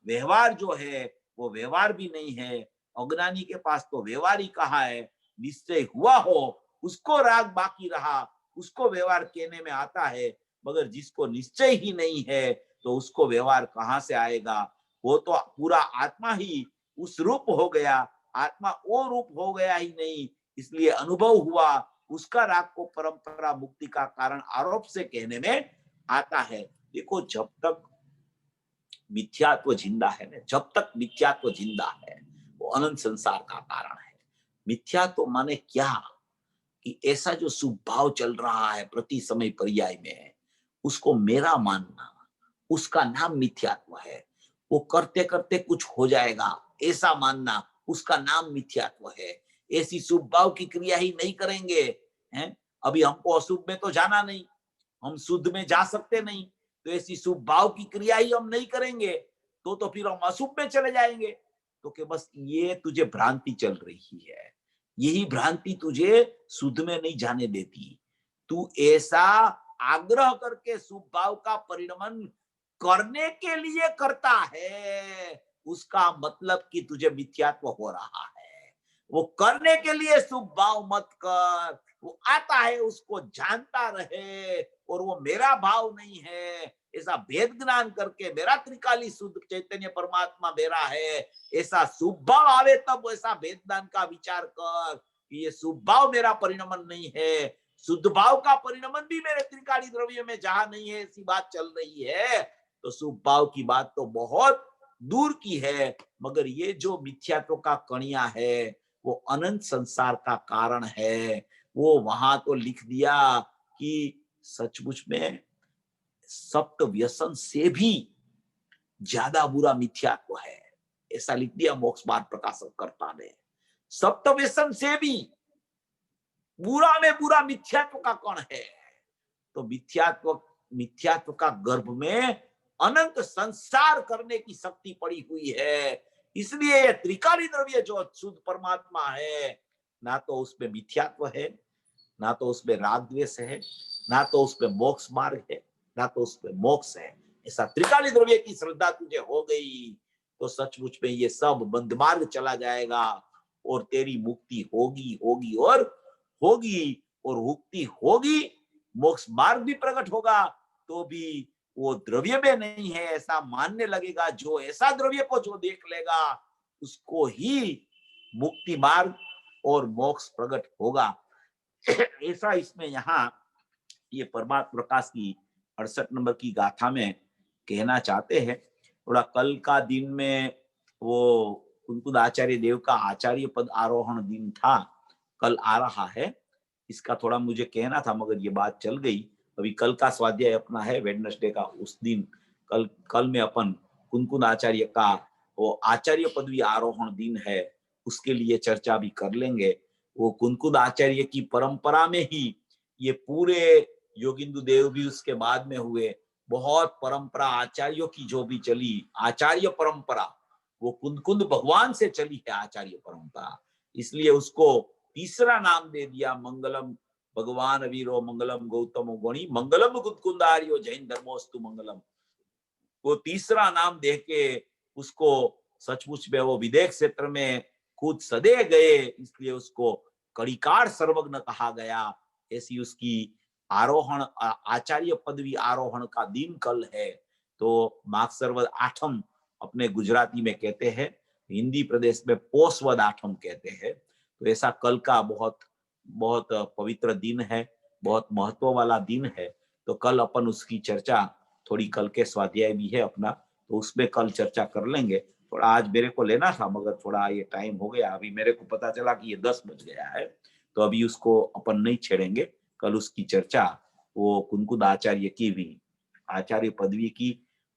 व्यवहार जो है वो व्यवहार भी नहीं है। अज्ञानी के पास तो व्यवहार ही कहाँ है, निश्चय हुआ हो उसको राग बाकी रहा, उसको व्यवहार कहने में आता है। मगर जिसको निश्चय ही नहीं है तो उसको व्यवहार कहाँ से आएगा। वो तो पूरा आत्मा ही उस रूप हो गया, आत्मा वो रूप हो गया ही नहीं, इसलिए अनुभव हुआ। उसका राग को परंपरा मुक्ति का कारण आरोप से कहने में आता है। देखो जब तक मिथ्यात्व जिंदा है ना, जब तक मिथ्यात्व जिंदा है वो अनंत संसार का कारण है। मिथ्यात्व माने क्या कि ऐसा जो शुभ भाव चल रहा है प्रति समय पर्याय में, उसको मेरा मानना, उसका नाम मिथ्यात्व है। वो करते करते कुछ हो जाएगा ऐसा मानना, उसका नाम मिथ्यात्व है। ऐसी शुभ भाव की क्रिया ही नहीं करेंगे हैं। अभी हमको अशुभ में तो जाना नहीं, हम शुद्ध में जा सकते नहीं, तो ऐसी शुभ भाव की क्रिया ही हम नहीं करेंगे तो फिर हम अशुभ में चले जाएंगे। तो कि बस ये तुझे भ्रांति चल रही है, यही भ्रांति तुझे शुद्ध में नहीं जाने देती। तू ऐसा आग्रह करके शुभ भाव का परिणमन करने के लिए करता है, उसका मतलब कि तुझे मिथ्यात्व हो रहा है। वो करने के लिए शुभ भाव मत कर, वो आता है उसको जानता रहे और वो मेरा भाव नहीं है ऐसा भेद ज्ञान करके, मेरा त्रिकाली शुद्ध चैतन्य परमात्मा मेरा है ऐसा शुभ भाव आवे तब ऐसा भेद ज्ञान का विचार कर कि ये शुभ भाव मेरा परिणमन नहीं है। शुद्ध भाव का परिणमन भी मेरे त्रिकाली द्रव्य में जहां नहीं है ऐसी बात चल रही है, तो शुभ भाव की बात तो बहुत दूर की है। मगर ये जो मिथ्यात्व का कणिया है वो अनंत संसार का कारण है। वो वहां तो लिख दिया कि सचमुच में सप्त व्यसन से भी ज्यादा बुरा मिथ्यात्व है, ऐसा लिख दिया मोक्ष मार्ग प्रकाशक कर्ता ने। सप्त व्यसन से भी बुरा में बुरा मिथ्यात्व का कण है। तो मिथ्यात्व का गर्भ में अनंत संसार करने की शक्ति पड़ी हुई है। इसलिए ये त्रिकाली द्रव्य जो शुद्ध परमात्मा है, ना तो उसमें मिथ्यात्व है, ना तो उसमें राग द्वेष है, ना तो उसमें मोक्ष मार्ग है, ना तो उसमें मोक्ष है। ऐसा त्रिकाली द्रव्य की श्रद्धा तुझे हो गई तो सचमुच में ये सब बंद मार्ग चला जाएगा और तेरी मुक्ति होगी होगी और होगी। और मुक्ति होगी, मोक्ष मार्ग भी प्रकट होगा तो भी वो द्रव्य में नहीं है ऐसा मानने लगेगा। जो ऐसा द्रव्य को जो देख लेगा उसको ही मुक्ति मार्ग और मोक्ष प्रकट होगा। ऐसा इसमें यहाँ ये परमात्मा प्रकाश की 68 नंबर की गाथा में कहना चाहते हैं। थोड़ा कल का दिन में वो कुंकुद आचार्य देव का आचार्य पद आरोहण दिन था, कल आ रहा है, इसका थोड़ा मुझे कहना था मगर ये बात चल गई। अभी कल का स्वाध्याय अपना है वेडनेसडे का, उस दिन कल में अपन कुंकुद आचार्य का वो आचार्य पदवी आरोहण दिन है, उसके लिए चर्चा भी कर लेंगे। वो कुंकुद आचार्य की परंपरा में ही ये पूरे योगिंदु देव भी उसके बाद में हुए, बहुत परंपरा आचार्यों की जो भी चली आचार्य परंपरा वो कुंद भगवान से चली है आचार्य परंपरा, इसलिए उसको तीसरा नाम दे दिया मंगलम भगवान वीरो मंगलम गौतम गणि मंगलम कुंदारियो जैन धर्मोस्तु मंगलम। वो तीसरा नाम दे के उसको सचमुच में वो विदेश क्षेत्र में खुद सदे गए, इसलिए उसको कड़िकार सर्वज्ञ कहा गया। ऐसी उसकी आरोहण आचार्य पदवी आरोहण का दिन कल है। तो मागसरवद आठम अपने गुजराती में कहते हैं, हिंदी प्रदेश में पोषवद आठम कहते हैं। तो ऐसा कल का बहुत बहुत पवित्र दिन है, बहुत महत्व वाला दिन है। तो कल अपन उसकी चर्चा, थोड़ी कल के स्वाध्याय भी है अपना, तो उसमें कल चर्चा कर लेंगे। थोड़ा आज मेरे को लेना था मगर थोड़ा ये टाइम हो गया, अभी मेरे को पता चला कि ये 10 बज गया है, तो अभी उसको अपन नहीं छेड़ेंगे। कल उसकी चर्चा वो कुंकुद आचार्य की भी आचार्य पदवी की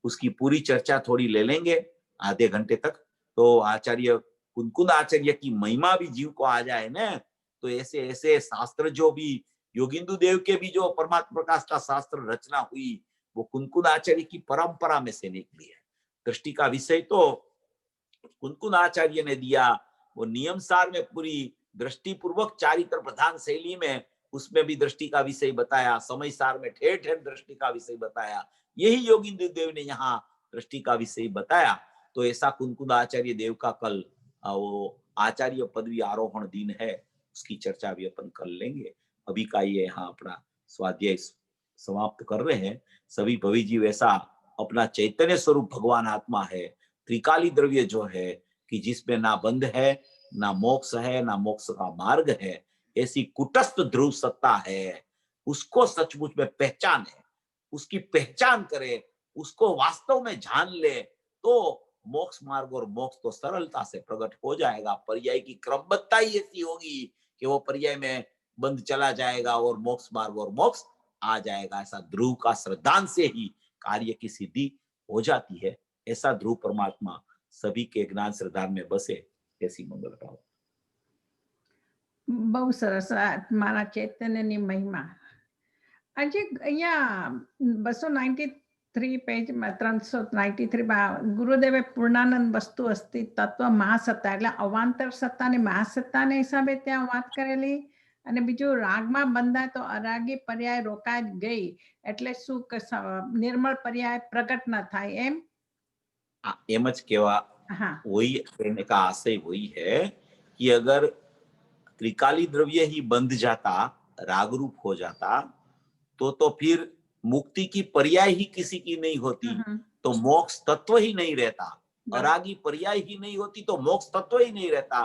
उसकी पूरी चर्चा थोड़ी ले लेंगे आधे घंटे तक। तो आचार्य कुंकुद आचार्य की महिमा भी जीव को आ जाए ना, तो ऐसे ऐसे शास्त्र जो भी योगिंदु देव के भी जो परमात्मा प्रकाश का शास्त्र रचना हुई वो कुंकुद आचार्य की परंपरा में से निकली है। दृष्टि का विषय तो कुंकुद आचार्य ने दिया, वो नियम सार में पूरी दृष्टि पूर्वक चारित्र प्रधान शैली में उसमें भी दृष्टि का विषय बताया, समय सार में ठेर ठेर दृष्टि का विषय बताया, यही योगींद्र देव ने यहाँ दृष्टि का विषय बताया। तो ऐसा कुंकुद आचार्य देव का कल वो आचार्य पदवी आरोहण दिन है, उसकी चर्चा भी अपन कर लेंगे। अभी का ये यहाँ अपना स्वाध्याय समाप्त कर रहे हैं। सभी भवी जीव ऐसा अपना चैतन्य स्वरूप भगवान आत्मा है, त्रिकाली द्रव्य जो है कि जिसमें ना बंध है, ना मोक्ष है, ना मोक्ष का मार्ग है, ऐसी कुटस्थ ध्रुव सत्ता है। उसको सचमुच में पहचाने, उसकी पहचान करे, उसको वास्तव में जान ले, तो मोक्ष मार्ग और मोक्ष तो सरलता से प्रकट हो जाएगा। पर्याय की क्रमबद्धता ही ऐसी होगी कि वो पर्याय में बंध चला जाएगा और मोक्ष मार्ग और मोक्ष आ जाएगा। ऐसा ध्रुव का श्रद्धांत से ही कार्य की सिद्धि हो जाती है। ऐसा ध्रुव परमात्मा सभी के ज्ञान श्रद्धा में बसे, ऐसी मंगल भाव। बहु सरस मारा चैतन्यनी महिमा। આજે અહીંયા 293 પેજ 393 ગુરુદેવે પૂર્ણાનંદ વસ્તુ અસ્તિ તત્વ મહાસત્તા એટલે અવાંતર સત્તા ને મહાસત્તાને હિસાબે ત્યાં વાત કરેલી. અને બીજું રાગમાં બંધાય તો અરાગી પર્યાય રોકાય ગઈ એટલે શું નિર્મળ પર્યાય પ્રગટ ન થાય એમ. એમ જ કેવા हाँ वही कहने का आशय वही है कि अगर त्रिकाली द्रव्य ही बंध जाता, राग रूप हो जाता, तो फिर मुक्ति की पर्याय ही किसी की नहीं होती, तो मोक्ष तत्व ही नहीं रहता। अरागी पर्याय ही नहीं होती तो मोक्ष तत्व ही नहीं रहता।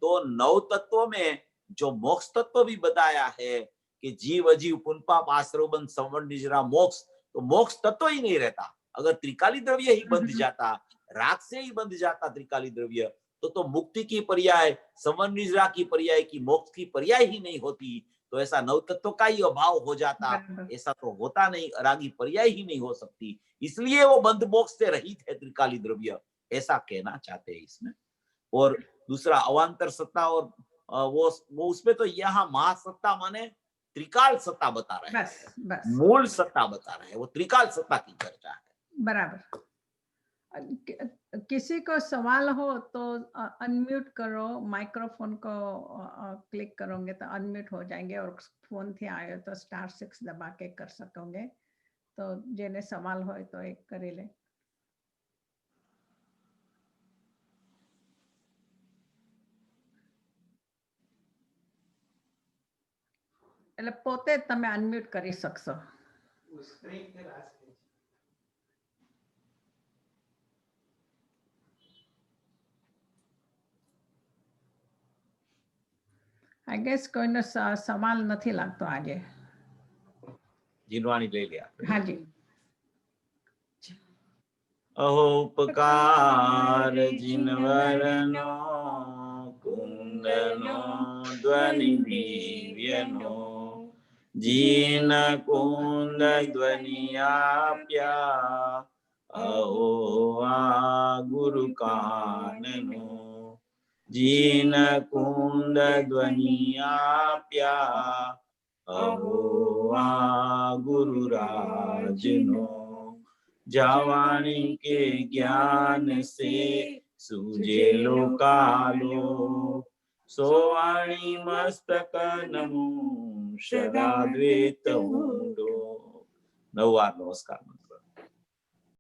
तो नव तत्व में जो मोक्ष तत्व भी बताया है कि जीव अजीव पुनपाप आश्रवबंध संवरण निजरा मोक्ष, तो मोक्ष तत्व ही नहीं रहता। अगर त्रिकाली द्रव्य ही बंध जाता, राग से ही बंध जाता त्रिकाली द्रव्य, तो मुक्ति की पर्याय, संवरण निजरा की पर्याय की, मोक्ष की पर्याय ही नहीं होती। तो ऐसा नव तत्व का ही अभाव हो जाता। ऐसा तो होता नहीं, अरागी पर्याय ही नहीं हो सकती, इसलिए वो बंध मोक्ष से रहित है त्रिकाली द्रव्य, ऐसा कहना चाहते हैं इसमें। और दूसरा अवांतर सत्ता, और वो उसमें तो यहाँ महासत्ता माने त्रिकाल सत्ता बता रहे हैं, बस मूल सत्ता बता रहे हैं, वो त्रिकाल सत्ता की चर्चा है। बराबर। किसी को सवाल हो तो अनम्यूट करो, माइक्रोफोन को क्लिक करोगे तो अनम्यूट हो जाएंगे, और फोन थी आयो तो *6 दबा के कर सकोगे। तो जेने सवाल हो तो एक करी ले। એટલે પોતે તમે અનમ્યુટ કરી શકશો. I guess કોઈનો સવાલ નથી લાગતો આજે. જીનવાણી લઈ લે. હાજી. अहो उपकार जिनवरनो कुंदनो ध्वनि दिव्यनो, जीन कुंद ध्वनि आप्या, अहो आ गुरु काननो, जीन कुंद ध्वनि आप्या, अहो आ गुरु राजनो, जावाणी के ज्ञान से सूझे लोकालो, सोवाणी मस्तक नमो सदा द्वैत ऊंडो। नववार नमस्कार।